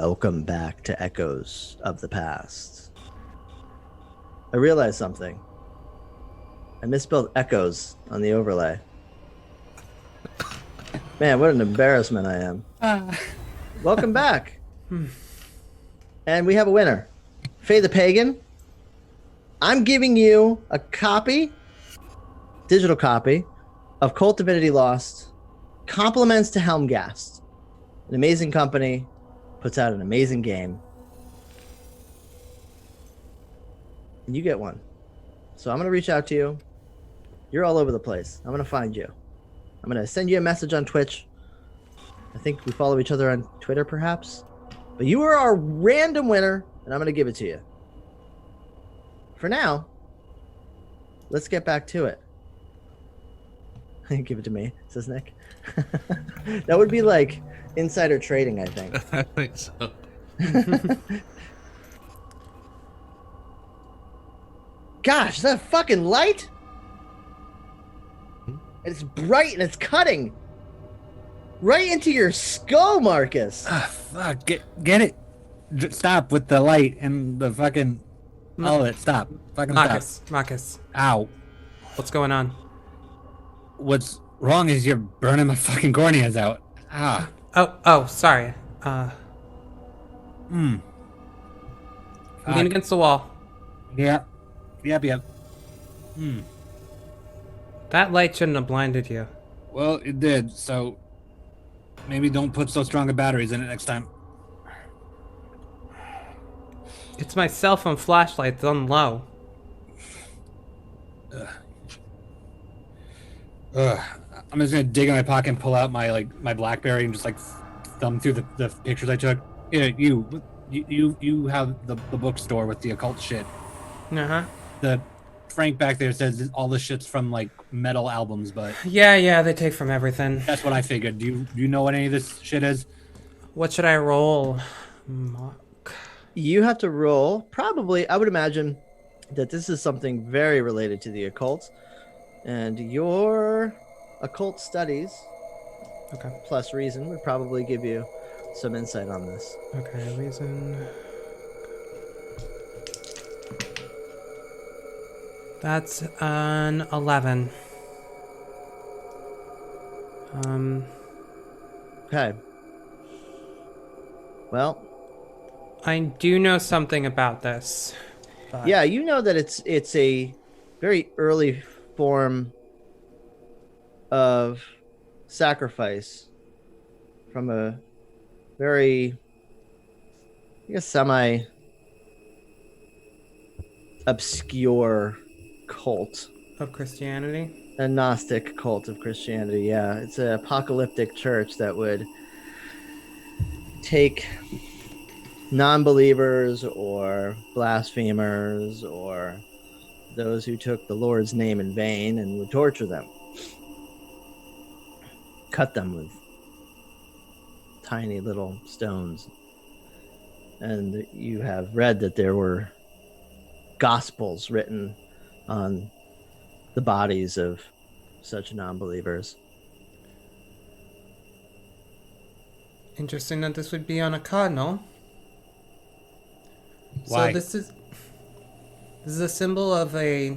Welcome back to Echoes of the Past. I realized something. I misspelled echoes on the overlay. Man, what an embarrassment I am. Welcome back. And we have a winner. Faye the Pagan. I'm giving you a copy, digital copy, of Cult Divinity Lost. Compliments to Helmgast. An amazing company. Puts out an amazing game. And you get one. So I'm going to reach out to you. You're all over the place. I'm going to find you. I'm going to send you a message on Twitch. I think we follow each other on Twitter, perhaps. But you are our random winner, and I'm going to give it to you. For now, let's get back to it. Give it to me, says Nick. That would be like insider trading, I think. I think so. Gosh, that fucking light? It's bright and it's cutting right into your skull, Marcus. Fuck, get it. Stop with the light and the fucking all of it. Stop. Fucking stop. Marcus. Ow. What's going on? What's wrong is you're burning my fucking corneas out. Ah. Oh, sorry. Lean against the wall. Yep. That light shouldn't have blinded you. Well, it did, so maybe don't put so strong of batteries in it next time. It's my cell phone flashlight. It's on low. I'm just gonna dig in my pocket and pull out my BlackBerry and just like thumb through the pictures I took. Yeah, you have the bookstore with the occult shit. The Frank back there says all the shit's from like metal albums, but yeah, they take from everything. that's what I figured. Do you know what any of this shit is? What should I roll? You have to roll. Probably, I would imagine that this is something very related to the occult. And your occult studies, plus reason, would probably give you some insight on this. Okay, reason. That's an 11. Okay. Well, I do know something about this. But... yeah, you know that it's a very early form of sacrifice from a very, I guess, semi-obscure cult of Christianity? A Gnostic cult of Christianity, yeah. It's an apocalyptic church that would take non-believers or blasphemers or those who took the Lord's name in vain and would torture them. Cut them with tiny little stones. And you have read that there were gospels written on the bodies of such non-believers. Interesting that this would be on a cardinal. Why? So this is a symbol of a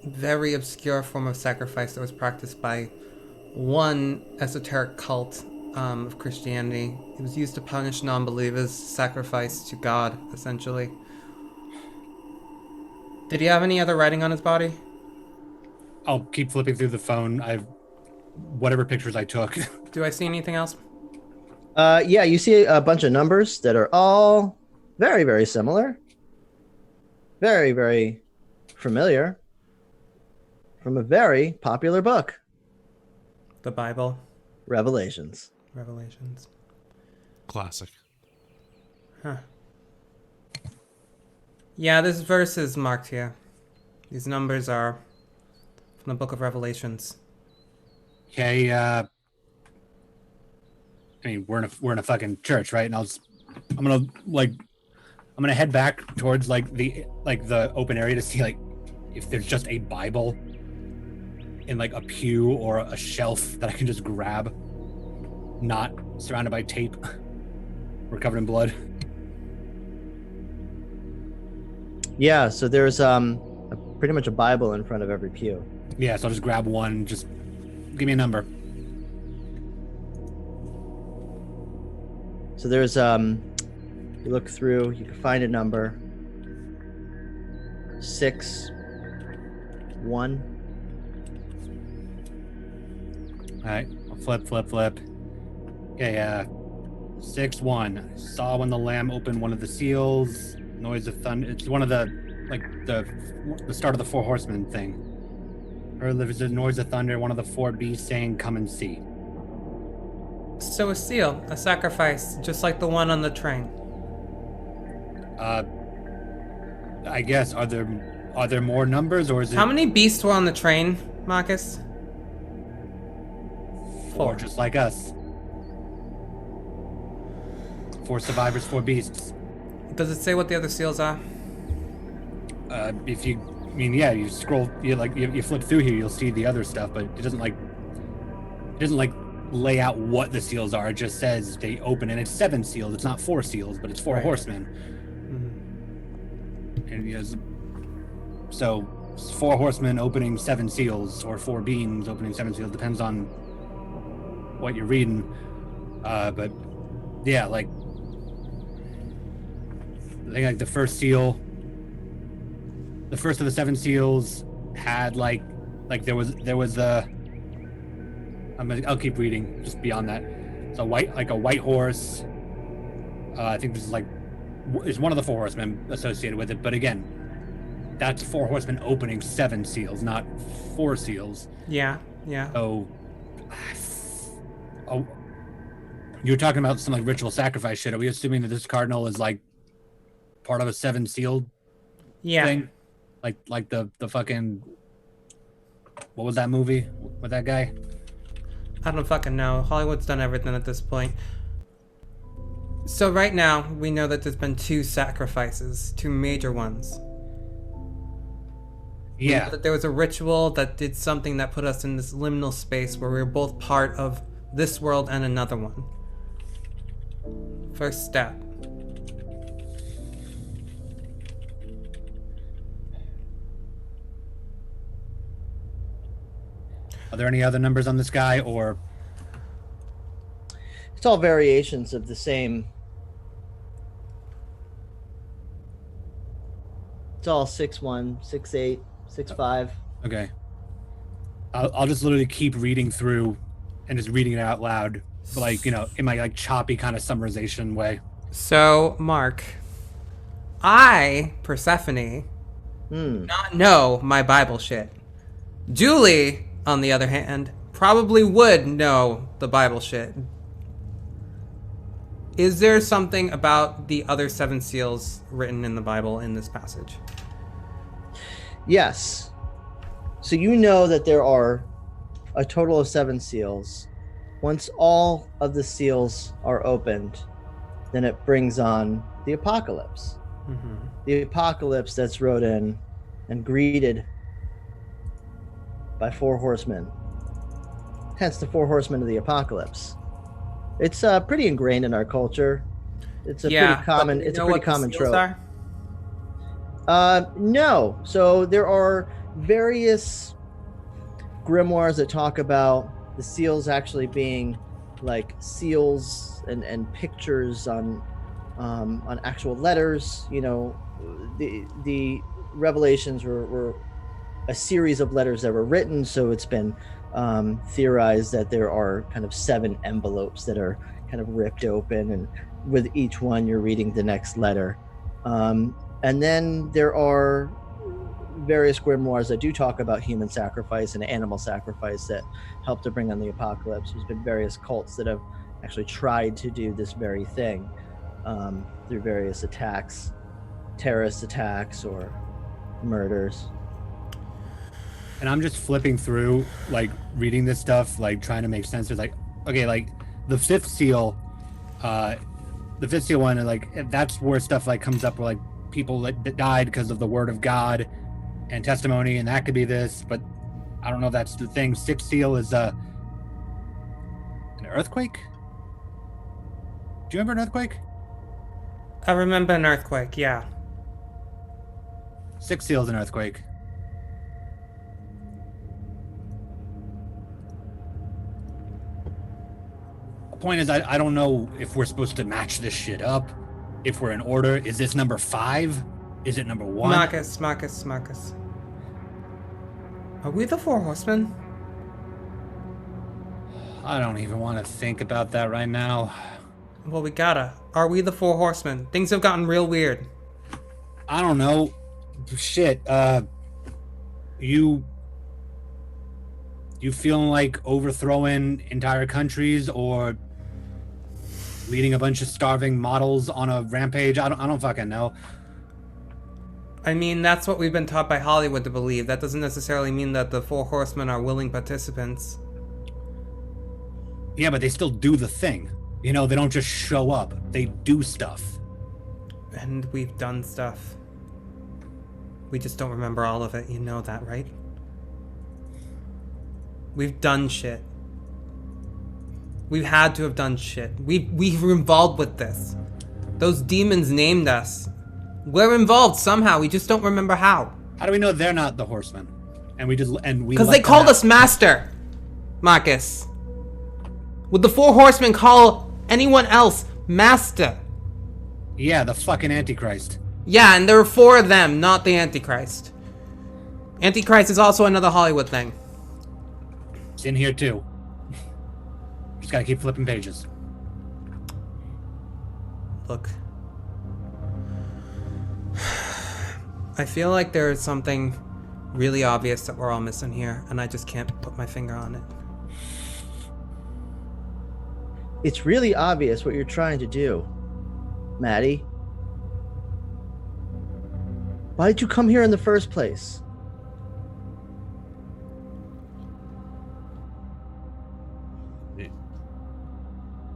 very obscure form of sacrifice that was practiced by one esoteric cult of Christianity. It was used to punish non-believers, sacrifice to God, essentially. Did he have any other writing on his body? I'll keep flipping through the phone. Whatever pictures I took. Do I see anything else? Yeah, you see a bunch of numbers that are all very, very similar. Very, very familiar. From a very popular book. The Bible. Revelations. Classic. Huh. Yeah, this verse is marked here. These numbers are from the book of Revelations. Okay, I mean, we're in a fucking church, right? And I'm gonna head back towards the open area to see if there's just a Bible in a pew or a shelf that I can just grab, not surrounded by tape. We're covered in blood. Yeah, so there's pretty much a Bible in front of every pew. Yeah, so I'll just grab one. Just give me a number. So there's you look through, you can find a number. 6 1. All right, I'll flip. Okay, 6 1. Saw when the lamb opened one of the seals. Noise of thunder. It's one of the the start of the Four Horsemen thing. Or there's a noise of thunder. One of the 4 beasts saying, "Come and see." So a seal, a sacrifice, just like the one on the train. I guess are there more numbers, or is it How many beasts were on the train, Marcus? 4, just like us? 4 survivors, 4 beasts. Does it say what the other seals are? If you, I mean, yeah, you scroll, you flip through here, you'll see the other stuff, but it doesn't lay out what the seals are. It just says they open, and it's 7 seals. It's not 4 seals, but it's 4 Right. horsemen. Mm-hmm. And yes, so 4 horsemen opening 7 seals, or 4 beings opening 7 seals, depends on what you're reading. But yeah, like I think like the first seal, the first of the 7 seals had like there was a. I'll keep reading just beyond that. It's a white horse. I think this is it's one of the 4 horsemen associated with it, but again, that's 4 horsemen opening 7 seals, not 4 seals. Yeah. So, you were talking about some like ritual sacrifice shit. Are we assuming that this cardinal is like part of a 7 sealed thing? Like the fucking, what was that movie with that guy? I don't fucking know. Hollywood's done everything at this point. So right now, we know that there's been 2 sacrifices, 2 major ones. We know Yeah. that there was a ritual that did something that put us in this liminal space where we were both part of this world and another one. First step. Are there any other numbers on this guy, or It's all variations of the same. It's all 6 1, 6 8, 6 5. okay? I'll just literally keep reading through and just reading it out loud, like, you know, in my like choppy kind of summarization way. So, Mark, I, Persephone, not know my Bible shit. Julie, on the other hand, probably would know the Bible shit. Is there something about the other 7 seals written in the Bible in this passage? Yes. So you know that there are a total of 7 seals. Once all of the seals are opened, then it brings on the apocalypse. Mm-hmm. The apocalypse that's rode in and greeted by 4 horsemen. Hence the 4 horsemen of the apocalypse. It's pretty ingrained in our culture. It's a pretty common. It's a pretty common trope. No. So there are various grimoires that talk about the seals actually being like seals and pictures on actual letters. You know, the revelations were a series of letters that were written. So it's been theorized that there are kind of 7 envelopes that are kind of ripped open, and with each one you're reading the next letter. And then there are various grimoires that do talk about human sacrifice and animal sacrifice that help to bring on the apocalypse. There's been various cults that have actually tried to do this very thing through various attacks, terrorist attacks or murders. And I'm just flipping through, like, reading this stuff, like, trying to make sense. It's like, okay, like, the 5th seal one, like, that's where stuff, like, comes up where, like, people that died because of the word of God and testimony, and that could be this, but I don't know if that's the thing. 6th seal is, an earthquake? Do you remember an earthquake? I remember an earthquake, yeah. 6 seals an earthquake. The point is, I don't know if we're supposed to match this shit up. If we're in order, is this number 5? Is it number 1? Marcus. Are we the Four Horsemen? I don't even want to think about that right now. Well, we gotta. Are we the Four Horsemen? Things have gotten real weird. I don't know. Shit, you feeling like overthrowing entire countries or leading a bunch of starving models on a rampage? I don't fucking know. I mean, that's what we've been taught by Hollywood to believe. That doesn't necessarily mean that the Four Horsemen are willing participants. Yeah, but they still do the thing. You know, they don't just show up. They do stuff. And we've done stuff. We just don't remember all of it. You know that, right? We've done shit. We've had to have done shit. We were involved with this. Those demons named us. We're involved somehow. We just don't remember how. How do we know they're not the horsemen? Because they called us master, Marcus. Would the Four Horsemen call anyone else master? Yeah, the fucking Antichrist. Yeah, and there were 4 of them, not the Antichrist. Antichrist is also another Hollywood thing. It's in here too. Just gotta keep flipping pages. Look. I feel like there is something really obvious that we're all missing here, and I just can't put my finger on it. It's really obvious what you're trying to do, Maddie. Why did you come here in the first place? I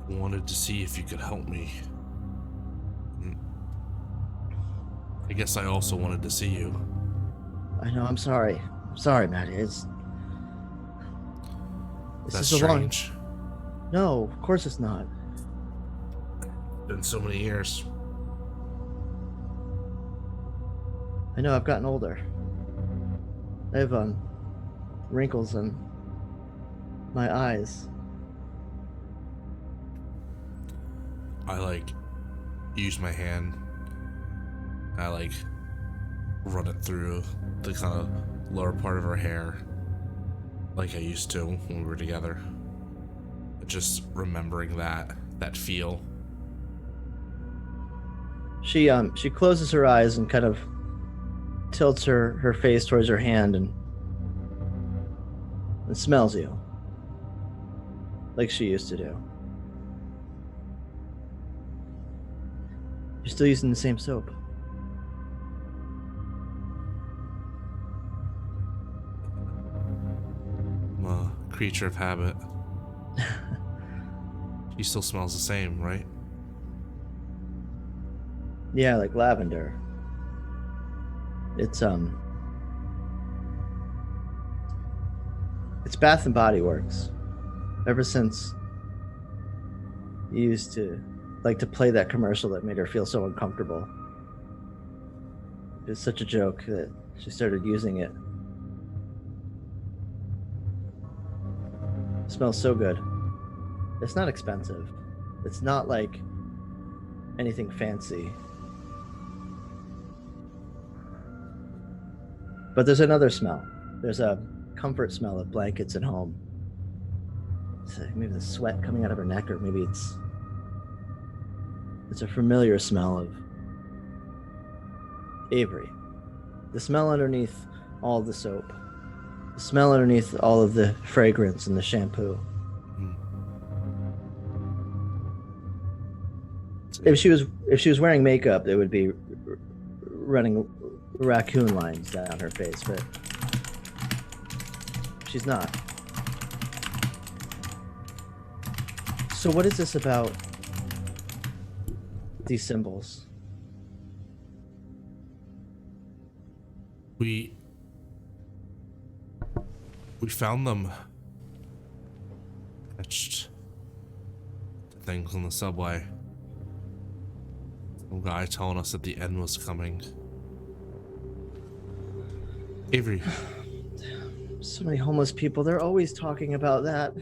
wanted to see if you could help me. I guess I also wanted to see you. I know, I'm sorry. I'm sorry, Maddie. This That's is a long... strange. No, of course it's not. Been so many years. I know, I've gotten older. I have wrinkles in my eyes. I use my hand. I run it through the kind of lower part of her hair, like I used to when we were together. Just remembering that feel. She closes her eyes and kind of tilts her face towards her hand and smells you. Like she used to do. You're still using the same soap. I'm a creature of habit. She still smells the same, right? Yeah, like lavender. It's Bath and Body Works. Ever since you used to like to play that commercial that made her feel so uncomfortable. It was such a joke that she started using it. It smells so good. It's not expensive. It's not like anything fancy. But there's another smell. There's a comfort smell of blankets at home. It's like maybe the sweat coming out of her neck, or maybe it's a familiar smell of Avery. The smell underneath all of the soap. The smell underneath all of the fragrance and the shampoo. If she was wearing makeup, it would be running raccoon lines down her face, but she's not. So what is this about these symbols? We found them etched to things on the subway. Some guy telling us that the end was coming. Avery. So many homeless people. They're always talking about that.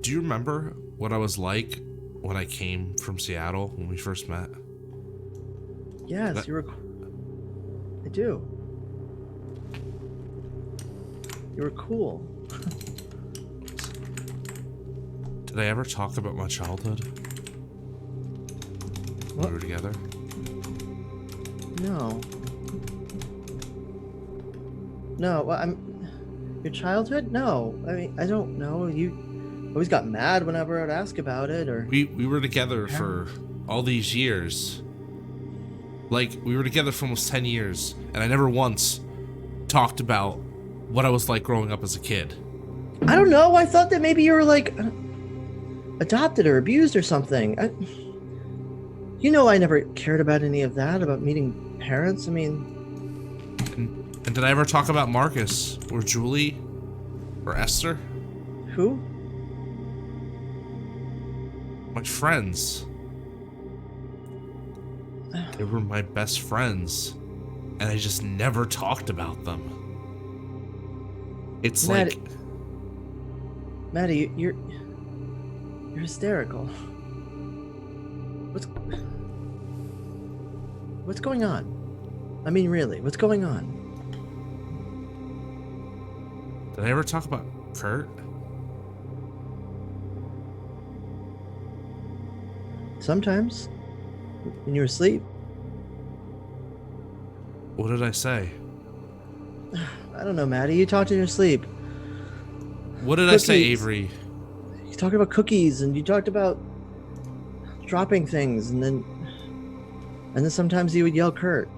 Do you remember what I was like when I came from Seattle when we first met? Yes, I do. You were cool. Did I ever talk about my childhood? When we were together? No. No, well, your childhood? No. I mean, I don't know. You always got mad whenever I'd ask about it, or... We were together for all these years. Like, we were together for almost 10 years, and I never once talked about what I was like growing up as a kid. I don't know. I thought that maybe you were, like, adopted or abused or something. You know, I never cared about any of that, about meeting parents. I mean... And did I ever talk about Marcus, or Julie, or Esther? Who? My friends. They were my best friends, and I just never talked about them. It's like... Maddie, you're hysterical. What's going on? I mean, really, what's going on? Did I ever talk about Kurt? Sometimes. When you were asleep. What did I say? I don't know, Maddie. You talked in your sleep. What did I say, Avery? You talked about cookies, and you talked about dropping things, and then sometimes you would yell Kurt.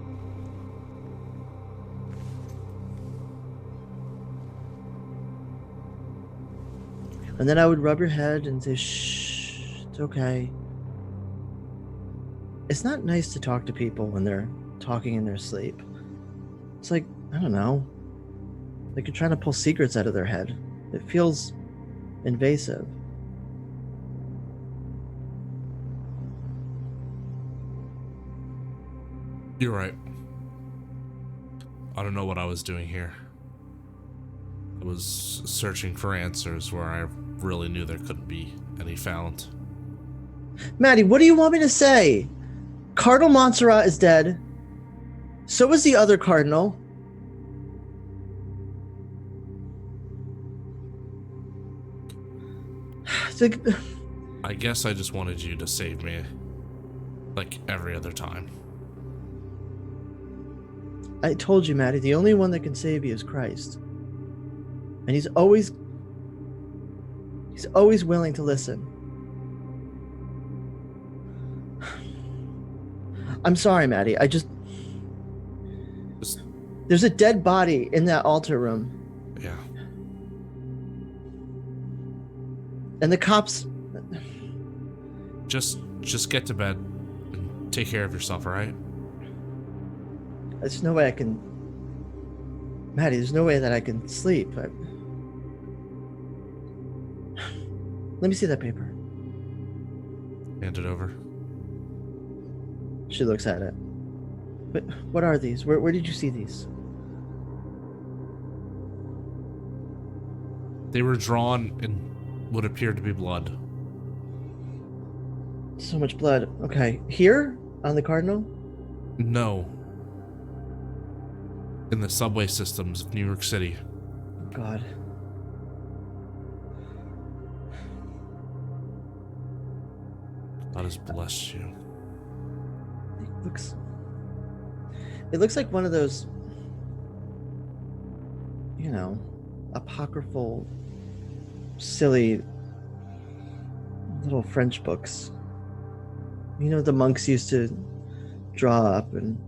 And then I would rub your head and say, shh, it's okay. It's not nice to talk to people when they're talking in their sleep. It's like, I don't know, like you're trying to pull secrets out of their head. It feels invasive. You're right. I don't know what I was doing here. I was searching for answers where I really knew there couldn't be any found. Maddie, what do you want me to say? Cardinal Montserrat is dead. So is the other cardinal. It's like... I guess I just wanted you to save me, like every other time. I told you, Maddie, the only one that can save you is Christ. And he's always willing to listen. I'm sorry, Maddie. There's a dead body in that altar room. Yeah. And the cops... Just get to bed and take care of yourself, all right? There's no way I can... Maddie, there's no way that I can sleep. Let me see that paper. Hand it over. She looks at it. But what are these? Where did you see these? They were drawn in what appeared to be blood. So much blood. Okay. Here? On the Cardinal? No. In the subway systems of New York City. God. God has blessed you. It looks like one of those, you know, apocryphal, silly little French books. You know, the monks used to draw up and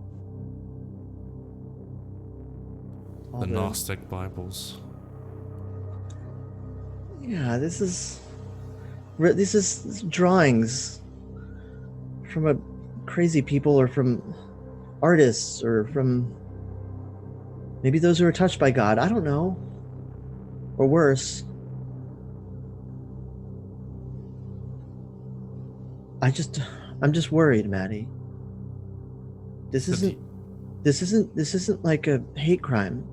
The Gnostic Bibles. Yeah, this is drawings from a crazy people, or from artists, or from maybe those who are touched by God. I don't know. Or worse. I'm just worried, Maddie. This isn't like a hate crime.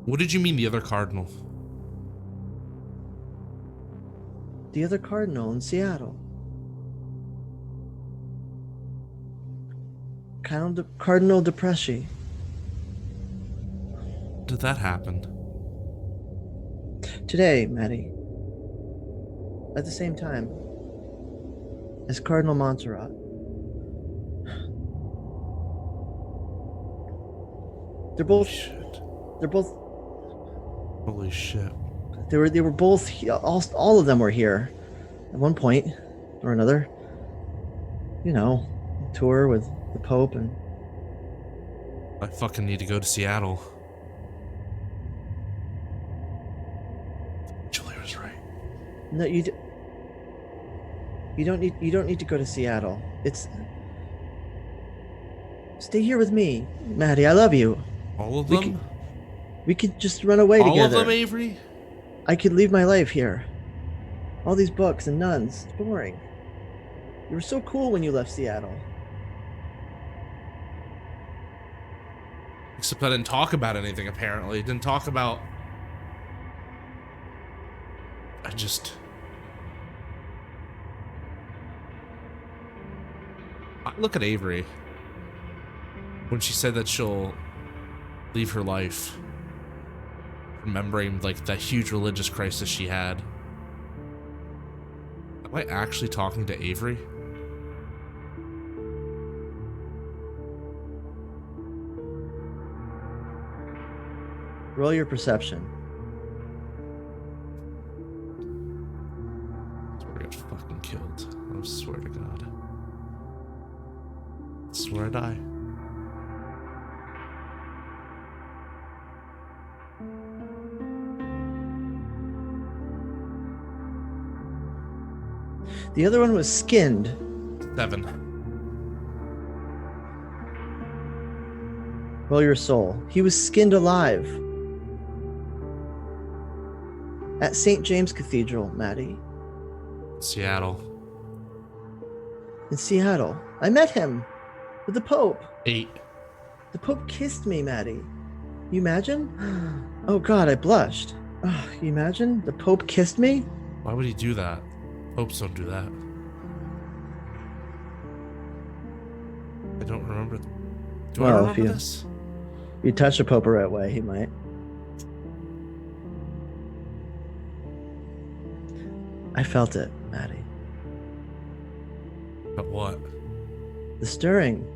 What did you mean, the other cardinal? The other cardinal in Seattle. Cardinal Depresci. Did that happen? Today, Maddie. At the same time as Cardinal Montserrat. They're both. Shit. They're both. Holy shit. They were both. All of them were here, at one point or another. You know, tour with the Pope and. I fucking need to go to Seattle. Julia was right. No, you don't need to go to Seattle. Stay here with me, Maddie. I love you. All of them? We could just run away together. All of them, Avery? I could leave my life here. All these books and nuns. It's boring. You were so cool when you left Seattle. Except I didn't talk about anything, apparently. Didn't talk about... I look at Avery. When she said that she'll leave her life, remembering, like, that huge religious crisis she had. Am I actually talking to Avery? Roll your perception. We're gonna get fucking killed. I swear to God. I swear I die. The other one was skinned. 7. Roll your soul. He was skinned alive. At St. James Cathedral, Maddie. Seattle. In Seattle. I met him. With the Pope. 8. The Pope kissed me, Maddie. You imagine? Oh God, I blushed. Oh, you imagine? The Pope kissed me? Why would he do that? Popes don't do that. I don't remember. Do I remember this? You touch the Pope the right way, he might. I felt it, Maddie. But what? The stirring.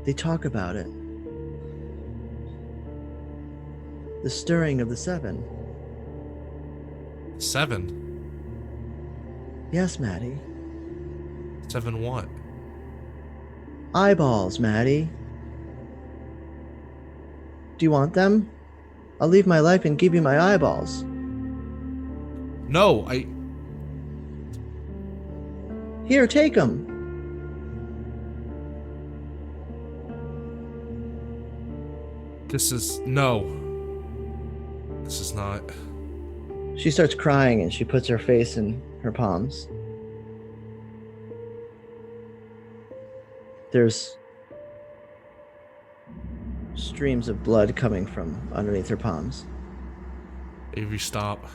They talk about it. The stirring of the 7. 7? Yes, Maddie. 7 what? Eyeballs, Maddie. Do you want them? I'll leave my life and give you my eyeballs. No, Here, take them. This is... No. This is not... She starts crying and she puts her face in her palms. There's streams of blood coming from underneath her palms. Avery, stop.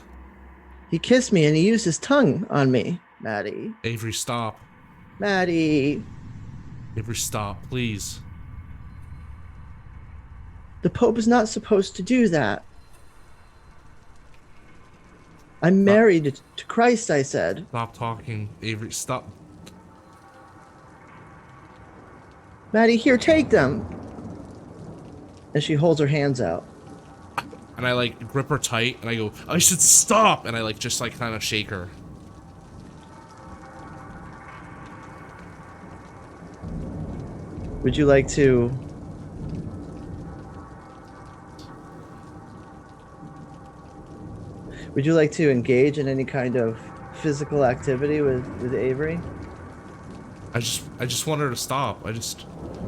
He kissed me and he used his tongue on me, Maddie. Avery, stop. Maddie. Avery, stop, please. The Pope is not supposed to do that. I'm married to Christ, I said. Stop talking. Avery, stop. Maddie, here, take them. And she holds her hands out. And I, like, grip her tight, and I go, I should stop! And I, like, just, like, kind of shake her. Would you like to... Would you like to engage in any kind of physical activity with Avery? I just want her to stop. I just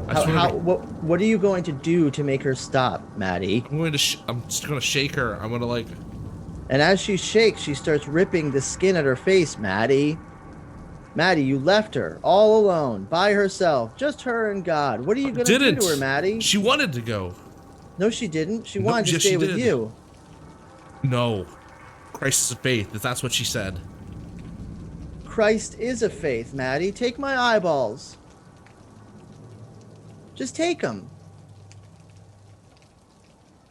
what are you going to do to make her stop, Maddie? I'm just gonna shake her. I'm gonna, like... And as she shakes, she starts ripping the skin at her face, Maddie. Maddie, you left her all alone, by herself, just her and God. What are you going to do to her, Maddie? She wanted to go. No, she didn't. She wanted to stay with you. No. Crisis of faith, that's what she said. Christ is a faith, Maddie. Take my eyeballs. Just take them.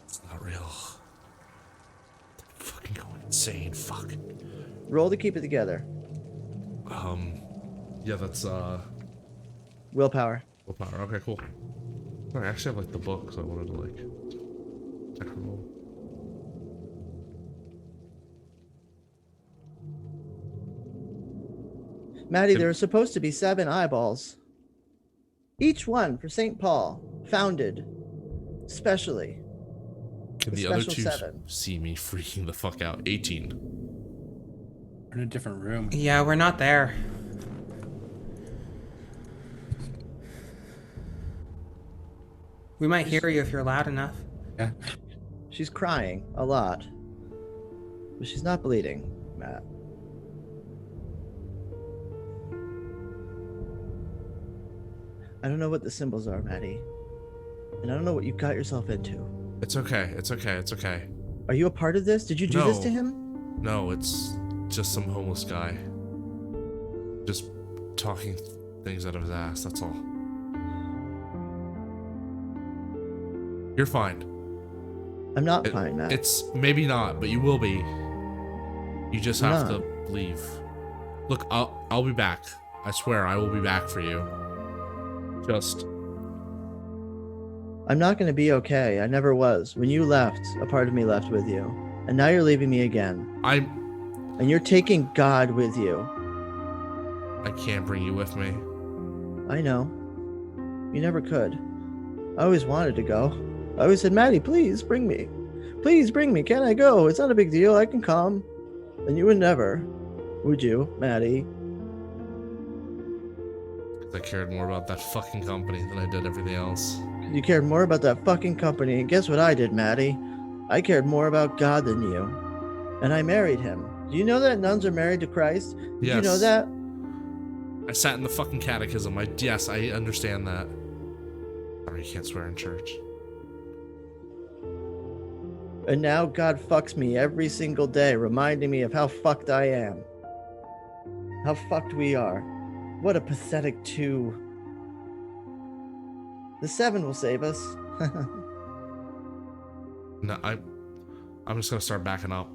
It's not real. I'm fucking going insane. Fuck. Roll to keep it together. Yeah, that's, Willpower. willpower. Okay, cool. I actually have, like, the book, so I wanted to, like, check her roll. Maddie, there are supposed to be 7 eyeballs. Each one for St. Paul, founded specially. Can the other two see me freaking the fuck out? 18. We're in a different room. Yeah, we're not there. We might hear you if you're loud enough. Yeah. She's crying a lot. But she's not bleeding, Matt. I don't know what the symbols are, Maddie. And I don't know what you got yourself into. It's okay. It's okay. It's okay. Are you a part of this? Did you do this to him? No, it's just some homeless guy. Just talking things out of his ass, that's all. You're fine. I'm not fine, Matt. It's maybe not, but you will be. You just have to leave. Look, I'll be back. I swear I will be back for you. Just I'm not going to be okay. I never was. When you left, a part of me left with you. And now you're leaving me again. And you're taking God with you. I can't bring you with me. I know. You never could. I always wanted to go. I always said, Maddie, please bring me. Please bring me. Can I go? It's not a big deal. I can come. And you would never. Would you, Maddie? I cared more about that fucking company than I did everything else. You cared more about that fucking company. And guess what I did, Maddie? I cared more about God than you. And I married him. Do you know that nuns are married to Christ? Did you know that? I sat in the fucking catechism. Yes, I understand that. Sorry, you can't swear in church. And now God fucks me every single day, reminding me of how fucked I am. How fucked we are. What a pathetic 2. The 7 will save us. No, I'm just gonna start backing up.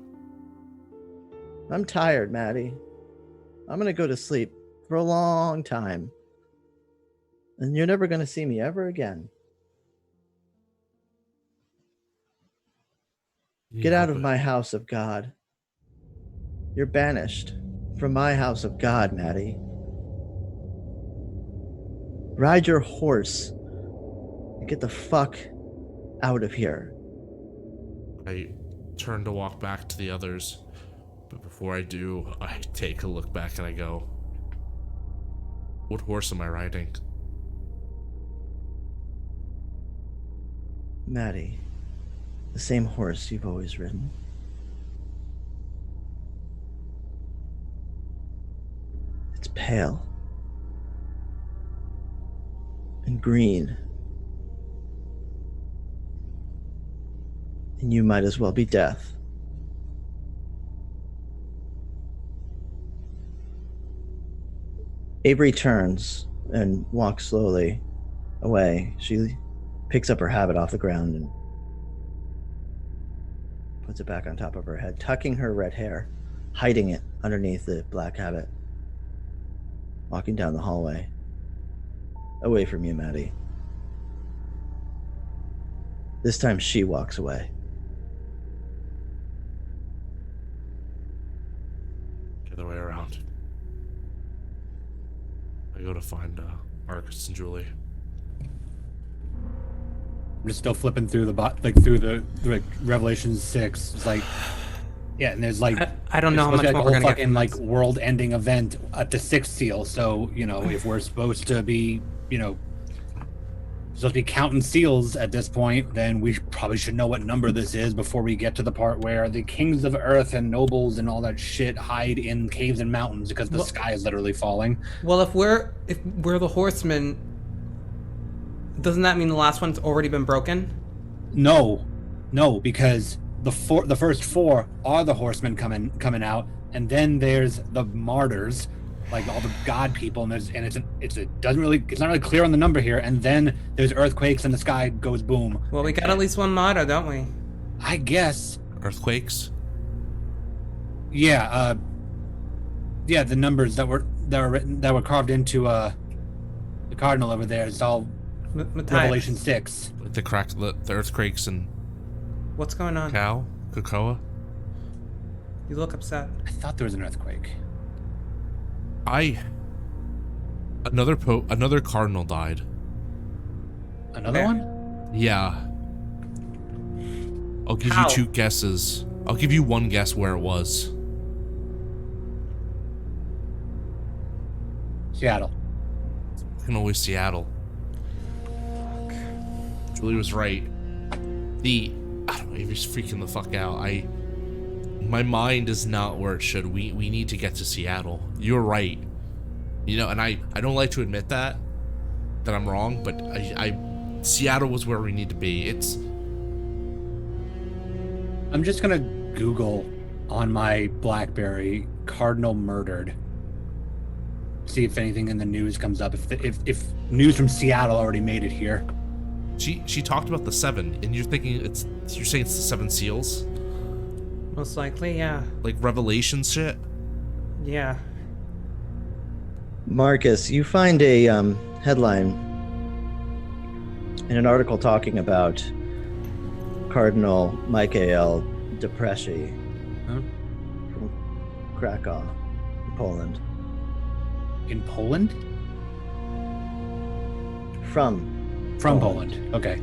I'm tired, Maddie. I'm gonna go to sleep for a long time. And you're never gonna see me ever again. Get out of my house of God. You're banished from my house of God, Maddie. Ride your horse and get the fuck out of here. I turn to walk back to the others, but before I do, I take a look back and I go, what horse am I riding? Maddie, the same horse you've always ridden. It's pale and green. And you might as well be death. Avery turns and walks slowly away. She picks up her habit off the ground and puts it back on top of her head, tucking her red hair, hiding it underneath the black habit. Walking down the hallway. Away from you, Maddie. This time she walks away. The other way around. I go to find Marcus and Julie. I'm just still flipping through the Revelation 6. It's like, yeah, and there's like I don't know how much more we're gonna get from like this. world-ending event at the 6th seal. So if we're supposed to be supposed to be counting seals at this point, then we probably should know what number this is before we get to the part where the kings of earth and nobles and all that shit hide in caves and mountains because the sky is literally falling. Well, if we're the horsemen, doesn't that mean the last one's already been broken? No, because the first 4 are the horsemen coming out, and then there's the martyrs, like all the god people, and it's not really clear on the number here, and then there's earthquakes and the sky goes boom. Well, we got at least one martyr, don't we? I guess. Earthquakes? Yeah, the numbers that were carved into the cardinal over there. It's all Matthias, Revelation 6. Like the earthquakes and what's going on? Cocoa? You look upset. I thought there was an earthquake. Another cardinal died. Another one? Yeah. I'll give How? you 2 guesses. I'll give you 1 guess where it was. Seattle. Fucking always Seattle. Julie was right. I don't know, you're just freaking the fuck out. My mind is not where it should. We need to get to Seattle. You're right. You know, and I don't like to admit that I'm wrong, but Seattle was where we need to be. I'm just gonna Google on my BlackBerry Cardinal murdered. See if anything in the news comes up. If news from Seattle already made it here. She talked about the 7, and you're saying it's the 7 seals? Most likely, yeah. Like Revelation shit? Yeah. Marcus, you find a headline in an article talking about Cardinal Michael Depresci from Krakow, Poland. In Poland? From Poland. Okay.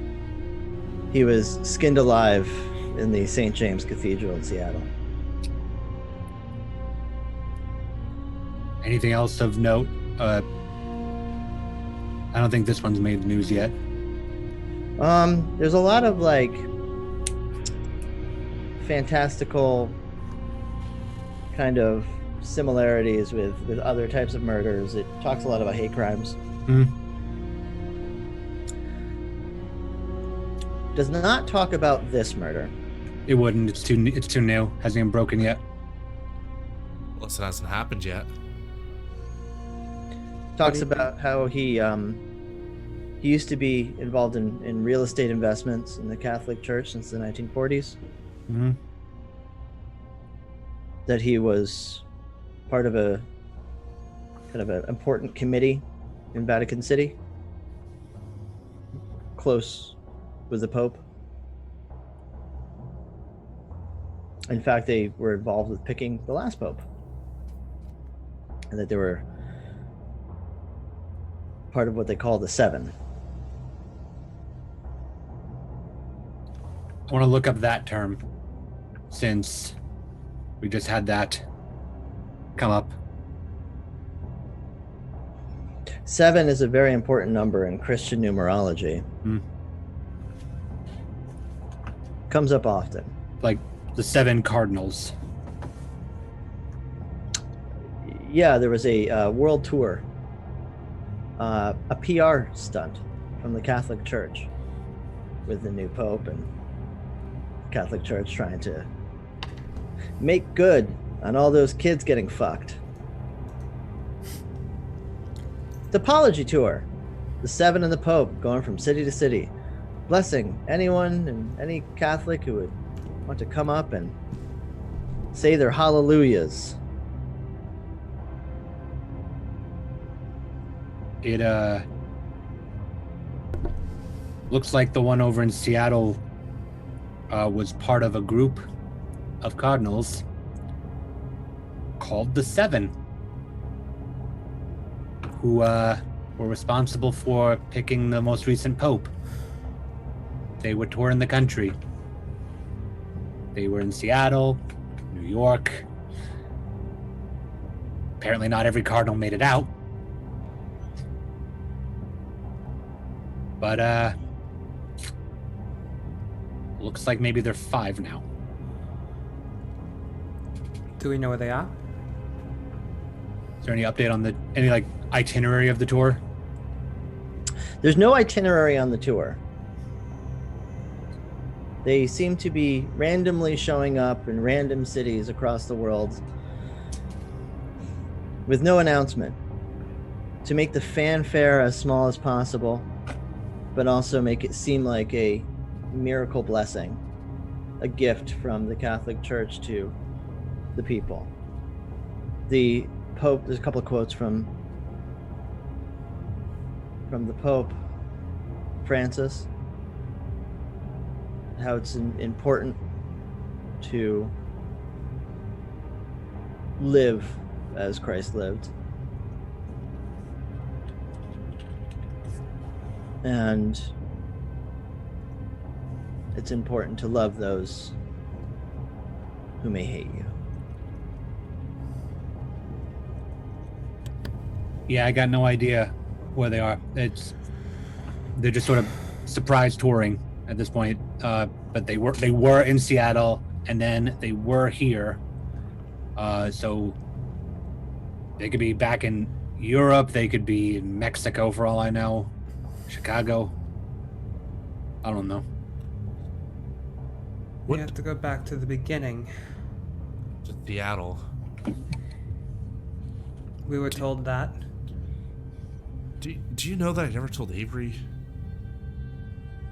He was skinned alive in the St. James Cathedral in Seattle. Anything else of note? I don't think this one's made the news yet. There's a lot of like fantastical kind of similarities with other types of murders. It talks a lot about hate crimes. Does not talk about this murder. It wouldn't. It's too new. Hasn't even broken yet. Unless it hasn't happened yet. Talks about how he used to be involved in real estate investments in the Catholic Church since the 1940s. Mm-hmm. That he was part of a kind of an important committee in Vatican City, close with the Pope. In fact, they were involved with picking the last Pope, and that they were part of what they call the 7. I want to look up that term since we just had that come up. 7 is a very important number in Christian numerology. Comes up often. Like the 7 cardinals. Yeah, there was a world tour, a PR stunt from the Catholic Church with the new Pope and Catholic Church trying to make good on all those kids getting fucked. The apology tour, the 7 and the Pope going from city to city, blessing anyone and any Catholic who would want to come up and say their hallelujahs. It looks like the one over in Seattle was part of a group of cardinals called the 7, who were responsible for picking the most recent Pope. They were touring the country. They were in Seattle, New York. Apparently not every cardinal made it out. But, looks like maybe they're 5 now. Do we know where they are? Is there any update on any itinerary of the tour? There's no itinerary on the tour. They seem to be randomly showing up in random cities across the world with no announcement, to make the fanfare as small as possible, but also make it seem like a miracle blessing, a gift from the Catholic Church to the people. The Pope, there's a couple of quotes from the Pope Francis, how it's important to live as Christ lived. And it's important to love those who may hate you. Yeah, I got no idea where they are. They're just sort of surprise touring at this point. But they were in Seattle, and then they were here. So they could be back in Europe. They could be in Mexico, for all I know. Chicago. I don't know. We have to go back to the beginning. To Seattle. We were told that. Do you know that I never told Avery?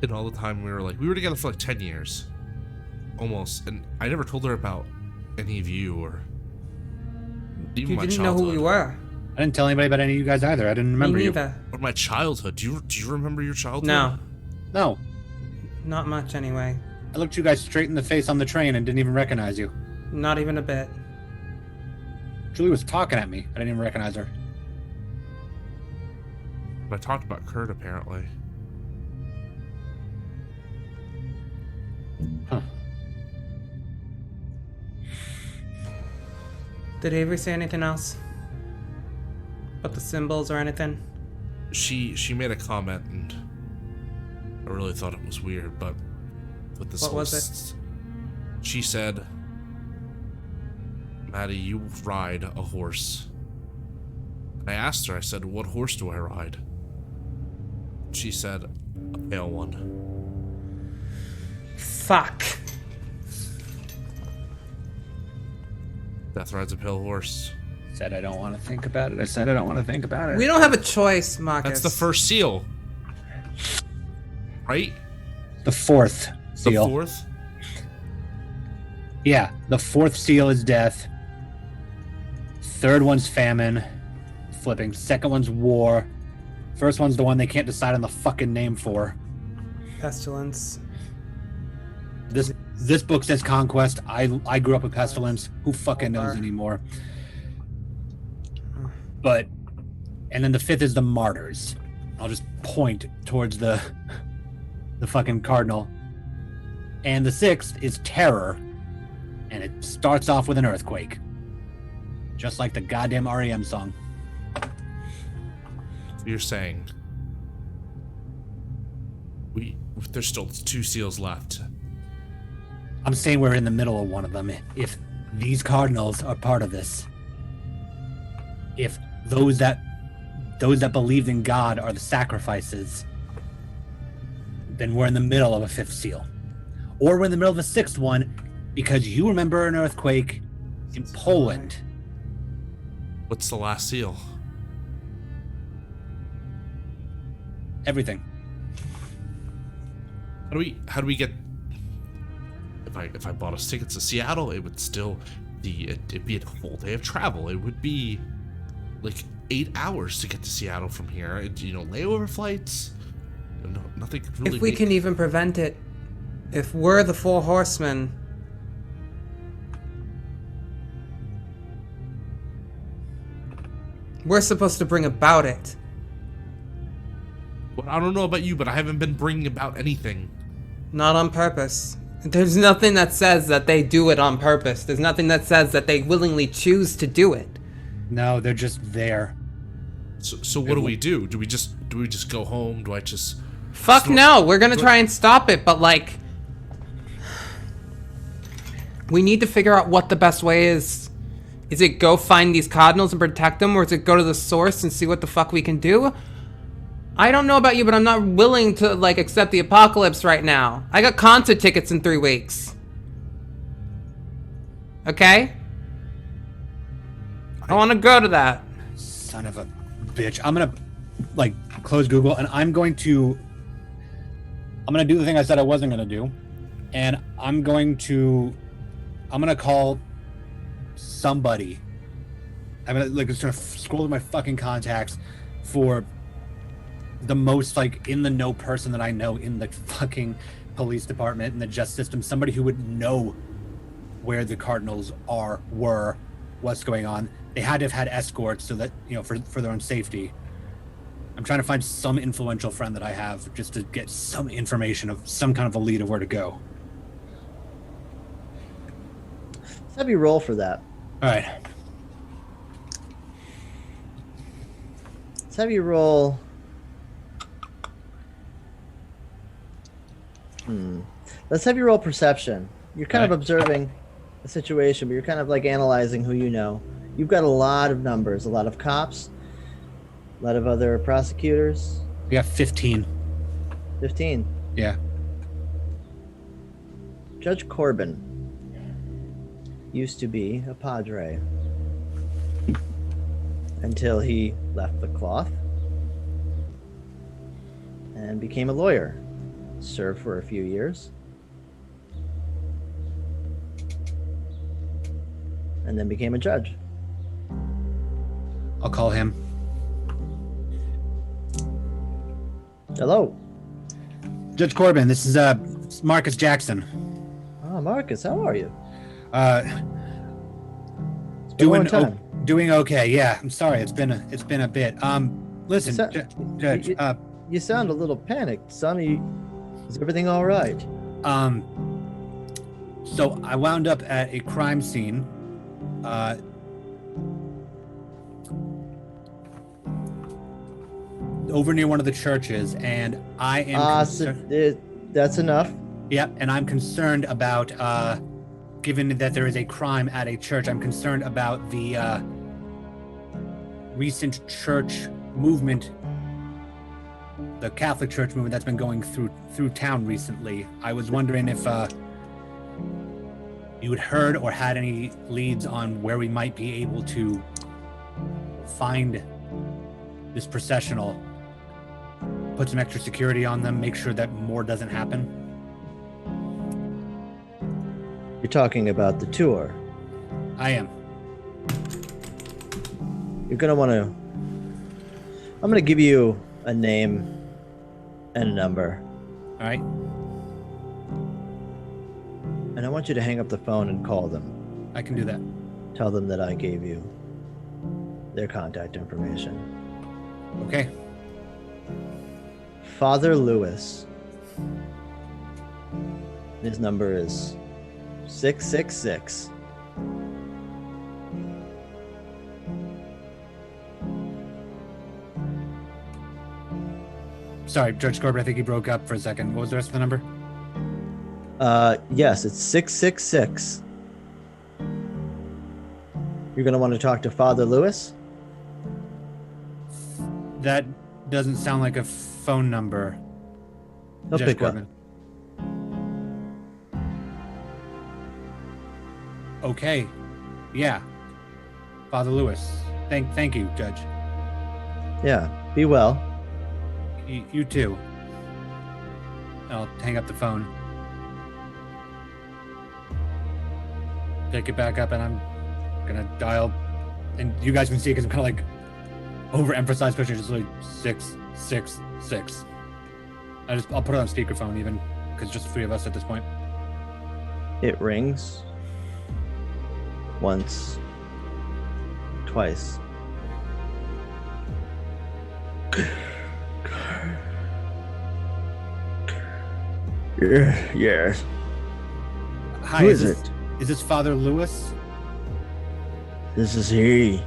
And all the time we were together for like 10 years. Almost. And I never told her about any of you or even You my didn't childhood. know who we were. I didn't tell anybody about any of you guys either. I didn't remember Me you. neither. Or my childhood. Do you remember your childhood? No, No. not much anyway. I looked you guys straight in the face on the train and didn't even recognize you. Not even a bit. Julie was talking at me. I didn't even recognize her. I talked about Kurt apparently. Huh. Did Avery say anything else? About the symbols or anything? She made a comment and I really thought it was weird, but with this What was it? She said, Maddie, you ride a horse. And I asked her, I said, what horse do I ride? She said, a pale one. Fuck. Death rides a pale horse. Said I don't want to think about it. I said I don't want to think about it. We don't have a choice, Marcus. That's the first seal. Right? The 4th seal. The 4th? Yeah, the 4th seal is death. 3rd one's famine. Flipping. 2nd one's war. 1st one's the one they can't decide on the fucking name for. Pestilence. This book says conquest. I grew up with pestilence. Who fucking knows anymore? But, and then the 5th is the martyrs. I'll just point towards the fucking cardinal. And the 6th is terror. And it starts off with an earthquake. Just like the goddamn REM song. You're saying there's still 2 seals left. I'm saying we're in the middle of one of them. If these cardinals are part of this, if those that believed in God are the sacrifices, then we're in the middle of a 5th seal. Or we're in the middle of a 6th one, because you remember an earthquake in Poland. What's the last seal? Everything. How do we get? If I bought us tickets to Seattle, it would still be it'd be a full day of travel. It would be like 8 hours to get to Seattle from here. Layover flights. No, nothing could really. If we can even prevent it, if we're the 4 horsemen, we're supposed to bring about it. Well, I don't know about you, but I haven't been bringing about anything. Not on purpose. There's nothing that says that they do it on purpose. There's nothing that says that they willingly choose to do it. No, they're just there. So what do we do? Do we just go home? Do I just Fuck no, we're gonna try and stop it, but like... We need to figure out what the best way is. Is it go find these cardinals and protect them, or is it go to the source and see what the fuck we can do? I don't know about you, but I'm not willing to, like, accept the apocalypse right now. I got concert tickets in 3 weeks. Okay? I want to go to that. Son of a bitch. I'm gonna, like, close Google, and I'm gonna do the thing I said I wasn't gonna do. And I'm gonna call somebody. I'm gonna, like, sort of scroll through my fucking contacts for the most, like, in the know person that I know in the fucking police department and the justice system, somebody who would know where the Cardinals were, what's going on. They had to have had escorts so that, you know, for their own safety. I'm trying to find some influential friend that I have just to get some information of some kind of a lead of where to go. Let's have you roll for that. All right. Let's have you roll. Let's have you roll perception. You're kind of observing the situation, but you're kind of like analyzing who you know. You've got a lot of numbers, a lot of cops, a lot of other prosecutors. We got 15. 15. Yeah. Judge Corbin used to be a padre until he left the cloth and became a lawyer. Served for a few years. And then became a judge. I'll call him. Hello. Judge Corbin, this is Marcus Jackson. Ah, Marcus, how are you? Doing okay. Yeah, I'm sorry. It's been a bit. Listen, Judge. You sound a little panicked, son. Is everything all right? So I wound up at a crime scene. Over near one of the churches, and I am. That's enough. Yep, and I'm concerned about, given that there is a crime at a church, I'm concerned about the recent church movement, the Catholic Church movement that's been going through town recently. I was wondering if you had heard or had any leads on where we might be able to find this processional, put some extra security on them, make sure that more doesn't happen. You're talking about the tour. I am. You're gonna want to. I'm gonna give you a name and a number. All right. And I want you to hang up the phone and call them. I can do that. Tell them that I gave you their contact information. Okay. Father Lewis. His number is 666. Sorry, Judge Corbin, I think he broke up for a second. What was the rest of the number? Yes, it's 666. You're going to want to talk to Father Lewis? That doesn't sound like a phone number. He'll Judge pick Corbin. up. Okay. Yeah. Father Lewis. Thank you, Judge. Yeah, be well. You too. I'll hang up the phone. Pick it back up, and I'm gonna dial. And you guys can see because I'm kind of like overemphasized, pushing just like 666. I'll put it on speakerphone even because just 3 of us at this point. It rings once, twice. Yes. Hi, Who is it? Is this Father Lewis? This is he.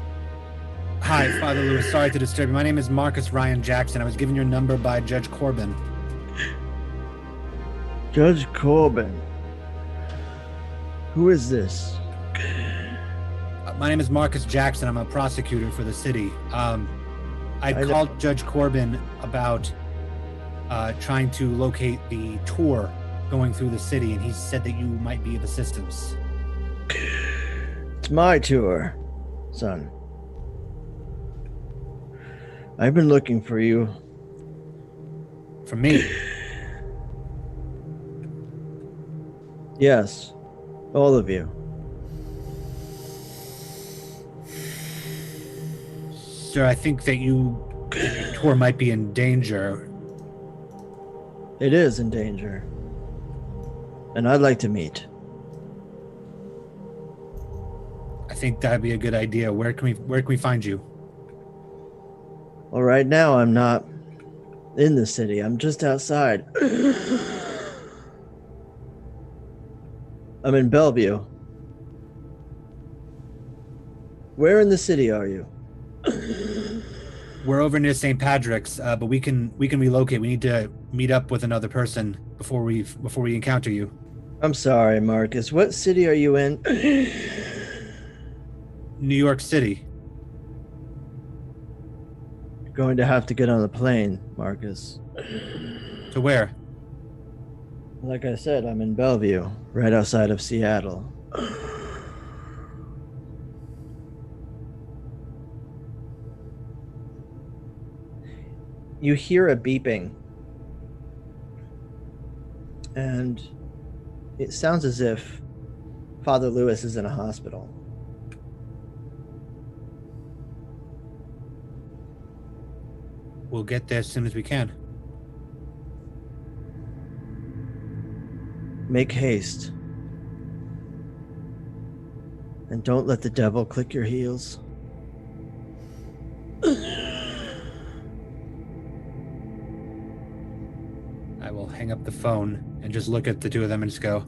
Hi, Father Lewis. Sorry to disturb you. My name is Marcus Ryan Jackson. I was given your number by Judge Corbin. Judge Corbin. Who is this? My name is Marcus Jackson. I'm a prosecutor for the city. I called Judge Corbin about trying to locate the tour going through the city, and he said that you might be of assistance. It's my tour, son. I've been looking for you. For me? Yes, all of you. Sir, I think that your tour might be in danger. It is in danger. And I'd like to meet. I think that'd be a good idea. Where can we find you? Well, right now I'm not in the city. I'm just outside. I'm in Bellevue. Where in the city are you? We're over near St. Patrick's, but we can relocate. We need to meet up with another person before we encounter you. I'm sorry, Marcus. What city are you in? New York City. You're going to have to get on a plane, Marcus. To where? Like I said, I'm in Bellevue, right outside of Seattle. You hear a beeping, and it sounds as if Father Lewis is in a hospital. We'll get there as soon as we can. Make haste. And don't let the devil click your heels. I will hang up the phone and just look at the two of them and just go,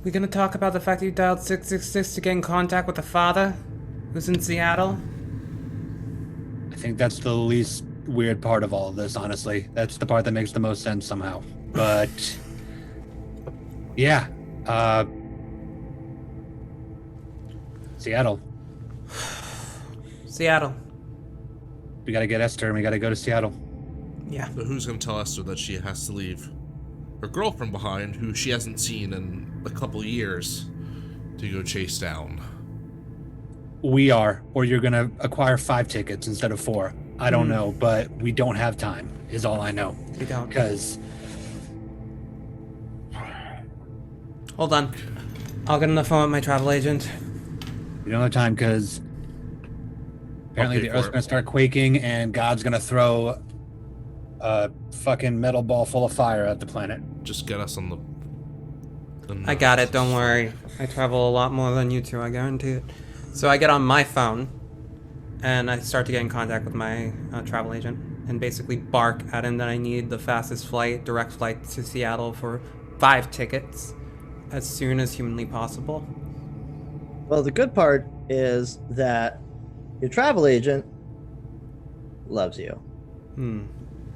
We gonna talk about the fact that you dialed 666 to get in contact with the father who's in Seattle? I think that's the least weird part of all of this, honestly. That's the part that makes the most sense somehow. But yeah, Seattle. Seattle. We gotta get Esther and we gotta go to Seattle. Yeah. But who's gonna tell Esther that she has to leave her girlfriend behind, who she hasn't seen in a couple years, to go chase down? We are, or you're gonna acquire 5 tickets instead of 4. I don't know, but we don't have time, is all I know. We don't. Because Hold on. I'll get on the phone with my travel agent. we don't have time, because apparently the Earth's gonna start quaking and God's gonna throw a fucking metal ball full of fire at the planet. Just get us on the I got it, don't worry. I travel a lot more than you two, I guarantee it. So I get on my phone, and I start to get in contact with my travel agent, and basically bark at him that I need the fastest flight, direct flight to Seattle for 5 tickets, as soon as humanly possible. Well, the good part is that your travel agent loves you.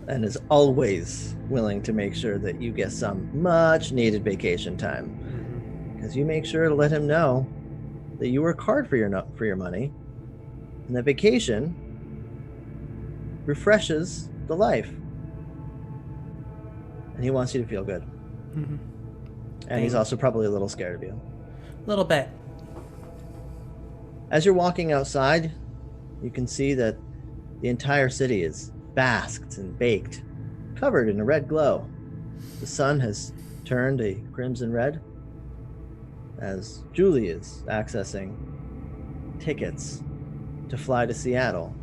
And is always willing to make sure that you get some much needed vacation time. Because you make sure to let him know that you work hard for your money, and that vacation refreshes the life. And he wants you to feel good. And he's also probably a little scared of you. A little bit. As you're walking outside, you can see that the entire city is basked and baked, covered in a red glow. The sun has turned a crimson red as Julie is accessing tickets to fly to Seattle.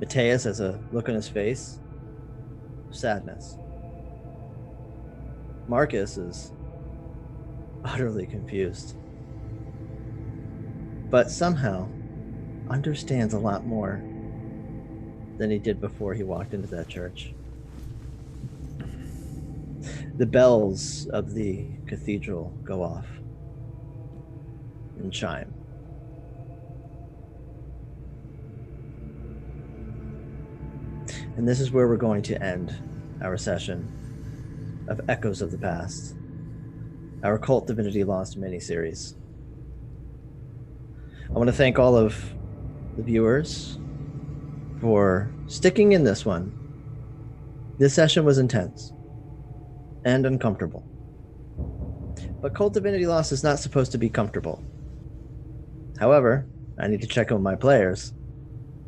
Mateus has a look on his face of sadness. Marcus is utterly confused, but somehow understands a lot more than he did before he walked into that church. The bells of the cathedral go off and chime. And this is where we're going to end our session of Echoes of the Past, our Cult Divinity Lost miniseries. I want to thank all of the viewers for sticking in this one. This session was intense and uncomfortable. But Cult Divinity Lost is not supposed to be comfortable. However, I need to check on my players,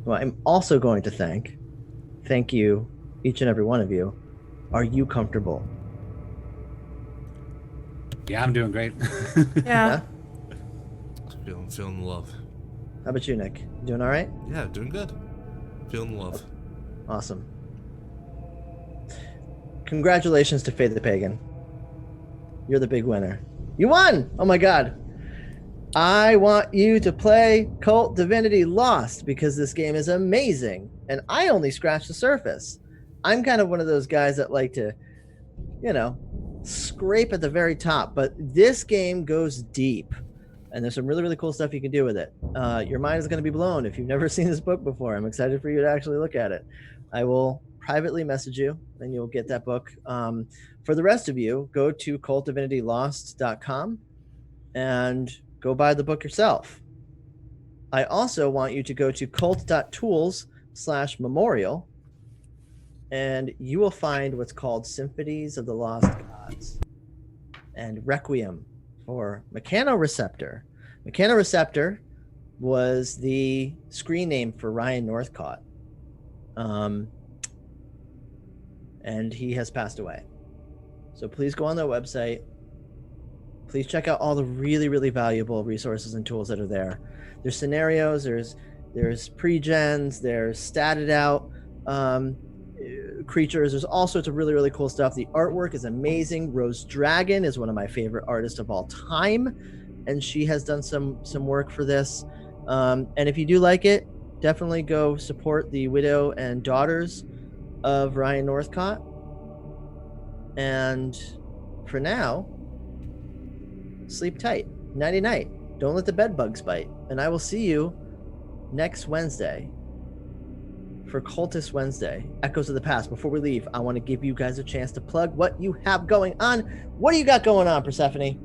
who I'm also going to thank. Thank you, each and every one of you. Are you comfortable? Yeah, I'm doing great. Yeah. Feeling the love. How about you, Nick? You doing all right? Yeah, doing good. Feeling the love. Awesome. Congratulations to Faith the Pagan. You're the big winner. You won! Oh my god. I want you to play Cult Divinity Lost because this game is amazing. And I only scratched the surface. I'm kind of one of those guys that like to, scrape at the very top. But this game goes deep. And there's some really, really cool stuff you can do with it. Your mind is going to be blown if you've never seen this book before. I'm excited for you to actually look at it. I will privately message you, and you'll get that book. For the rest of you, go to cultdivinitylost.com and go buy the book yourself. I also want you to go to cult.tools/memorial, and you will find what's called Symphonies of the Lost Gods and Requiem for Mechanoreceptor. Mechanoreceptor was the screen name for Ryan Northcott. And he has passed away. So please go on their website. Please check out all the really, really valuable resources and tools that are there. There's scenarios, there's pre-gens, there's statted out creatures. There's all sorts of really, really cool stuff. The artwork is amazing. Rose Dragon is one of my favorite artists of all time, and she has done some work for this. And if you do like it, definitely go support the widow and daughters of Ryan Northcott. And for now, sleep tight. Nighty night. Don't let the bed bugs bite. And I will see you next Wednesday for Cultist Wednesday, Echoes of the Past. Before we leave, I want to give you guys a chance to plug what you have going on. What do you got going on, Persephone?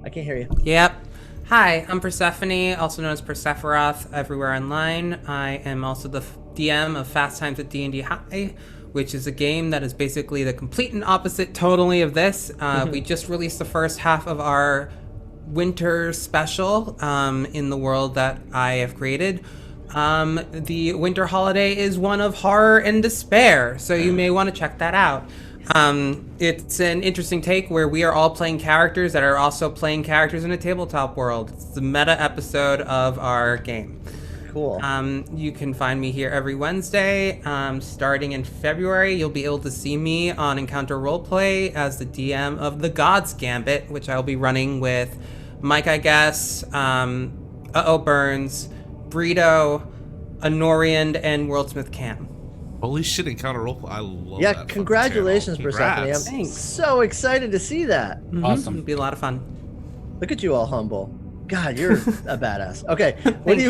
I can't hear you. Yep. Hi, I'm Persephone, also known as Persephorath everywhere online. I am also the DM of Fast Times at D&D High, which is a game that is basically the complete and opposite totally of this. We just released the first half of our winter special in the world that I have created. The winter holiday is one of horror and despair, so you may want to check that out. It's an interesting take where we are all playing characters that are also playing characters in a tabletop world. It's the meta episode of our game. Cool. You can find me here every Wednesday. Starting in February, you'll be able to see me on Encounter Roleplay as the DM of The God's Gambit, which I'll be running with Mike, I guess, Burns, Brito, Honorian, and Worldsmith Cam. Holy shit, Encounter Roleplay. I love that. Yeah, fucking congratulations, channel. Persephone. I'm Thanks. so excited to see that. Awesome. It'll be a lot of fun. Look at you all humble. God, you're a badass. Okay, what do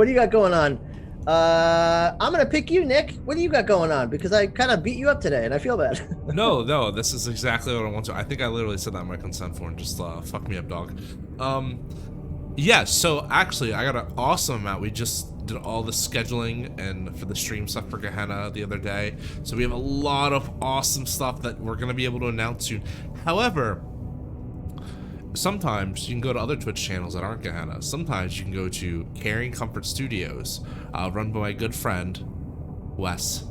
you got going on? I'm gonna pick you, Nick. What do you got going on? Because I kind of beat you up today, and I feel bad. No, this is exactly what I want to. I think I literally said that in my consent form. Just fuck me up, dog. Yeah. So actually, I got an awesome amount. We just did all the scheduling and for the stream stuff for Gehenna the other day. So we have a lot of awesome stuff that we're gonna be able to announce soon. However, sometimes you can go to other Twitch channels that aren't Gehenna. Sometimes you can go to Caring Comfort Studios, run by my good friend Wes,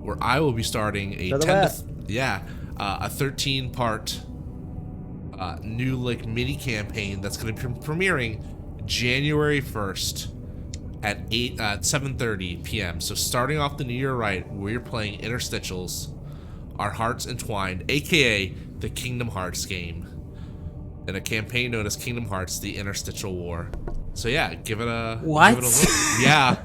where I will be starting a 13-part new mini campaign that's going to be premiering January 1st at 7:30 p.m. So starting off the new year right, we're playing Interstitials, Our Hearts Entwined, aka the Kingdom Hearts game, in a campaign known as Kingdom Hearts: The Interstitial War. So yeah, give it a What? Give it a look. Yeah.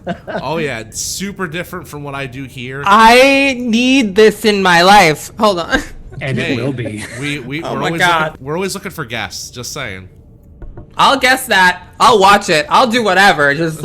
Oh yeah, it's super different from what I do here. I need this in my life. Hold on. And it will be. We're always looking for guests. Just saying. I'll guess that. I'll watch it. I'll do whatever. Just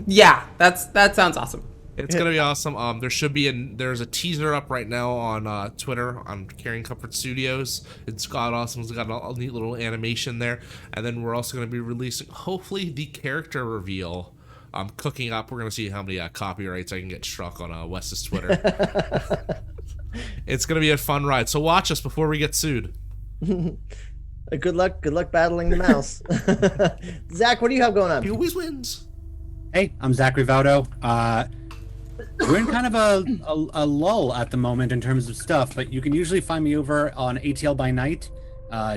yeah, that sounds awesome. It's gonna be awesome. There's a teaser up right now on Twitter on Carrying Comfort Studios. It's got awesome. It's got a neat little animation there, and then we're also gonna be releasing hopefully the character reveal. I'm cooking up. We're gonna see how many copyrights I can get struck on Wes's Twitter. It's gonna be a fun ride. So watch us before we get sued. Good luck battling the mouse. Zach, what do you have going on? He always wins. Hey, I'm Zach Rivaldo. We're in kind of a lull at the moment in terms of stuff, but you can usually find me over on ATL by Night,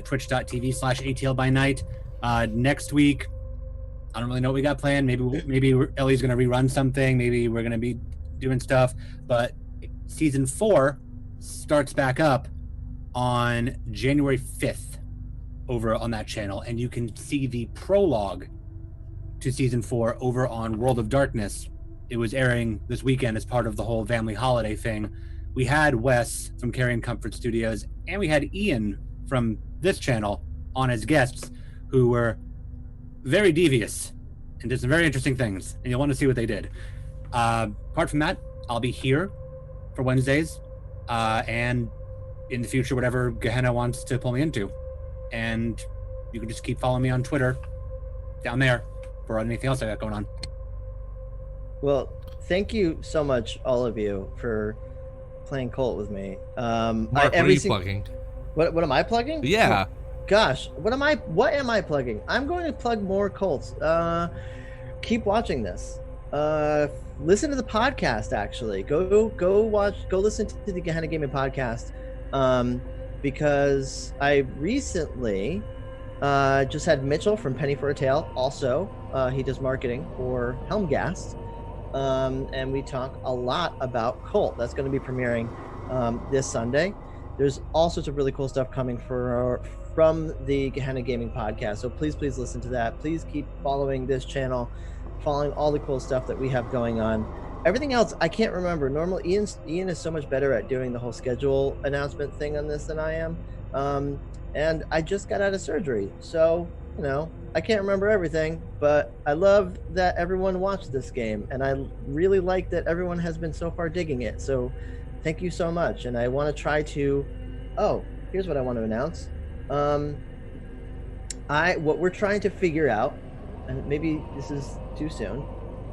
twitch.tv/ATL by Night. Next week, I don't really know what we got planned. Maybe Ellie's going to rerun something. Maybe we're going to be doing stuff. But season 4 starts back up on January 5th over on that channel, and you can see the prologue to season 4 over on World of Darkness. It was airing this weekend as part of the whole family holiday thing. We had Wes from Carrying Comfort Studios, and we had Ian from this channel on as guests, who were very devious and did some very interesting things, and you'll want to see what they did. Apart from that, I'll be here for Wednesdays, and in the future, whatever Gehenna wants to pull me into. And you can just keep following me on Twitter down there for anything else I got going on. Well, thank you so much, all of you, for playing Kult with me. Mark, what are you plugging? What am I plugging? Yeah. Oh, gosh, what am I plugging? I'm going to plug more Cults. Keep watching this. Listen to the podcast. Actually, go listen to the Gehenna Gaming podcast. Because I recently just had Mitchell from Penny for a Tale. Also, he does marketing for Helmgast. And we talk a lot about Kult. That's going to be premiering this Sunday. There's all sorts of really cool stuff coming from the Gehenna Gaming podcast. So please listen to that. Please keep following this channel, following all the cool stuff that we have going on. Everything else, I can't remember. Normally, Ian is so much better at doing the whole schedule announcement thing on this than I am. And I just got out of surgery. So, I can't remember everything, but I love that everyone watched this game. And I really like that everyone has been so far digging it. So thank you so much. And I want to try to, here's what I want to announce. What we're trying to figure out, and maybe this is too soon,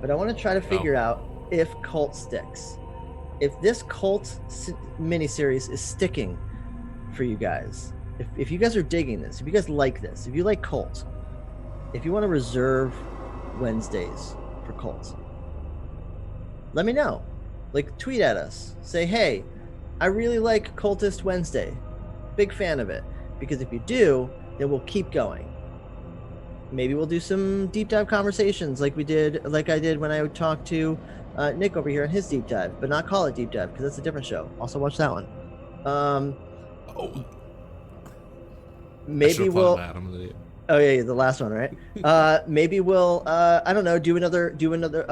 but I want to try to figure out if Kult sticks. If this Kult miniseries is sticking for you guys, if you guys are digging this, if you guys like this, if you like Kult, if you want to reserve Wednesdays for Kult, let me know. Tweet at us. Say, hey, I really like Cultist Wednesday. Big fan of it. Because if you do, then we'll keep going. Maybe we'll do some deep dive conversations like I did when I would talk to Nick over here on his deep dive, but not call it deep dive because that's a different show. Also watch that one. Maybe we'll. Oh yeah, the last one, right? Maybe we'll. I don't know. Do another.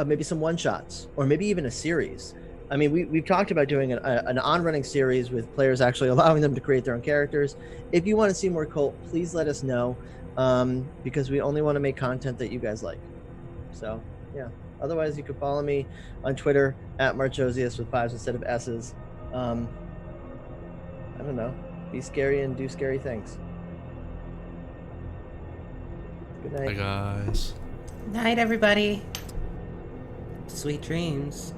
Maybe some one shots, or maybe even a series. I mean, we've talked about doing an on-running series with players actually allowing them to create their own characters. If you want to see more Kult, please let us know, because we only want to make content that you guys like. So yeah. Otherwise, you can follow me on Twitter at Marchosius with 5s instead of S's. I don't know. Be scary and do scary things. Good night. Bye, guys. Night, everybody. Sweet dreams.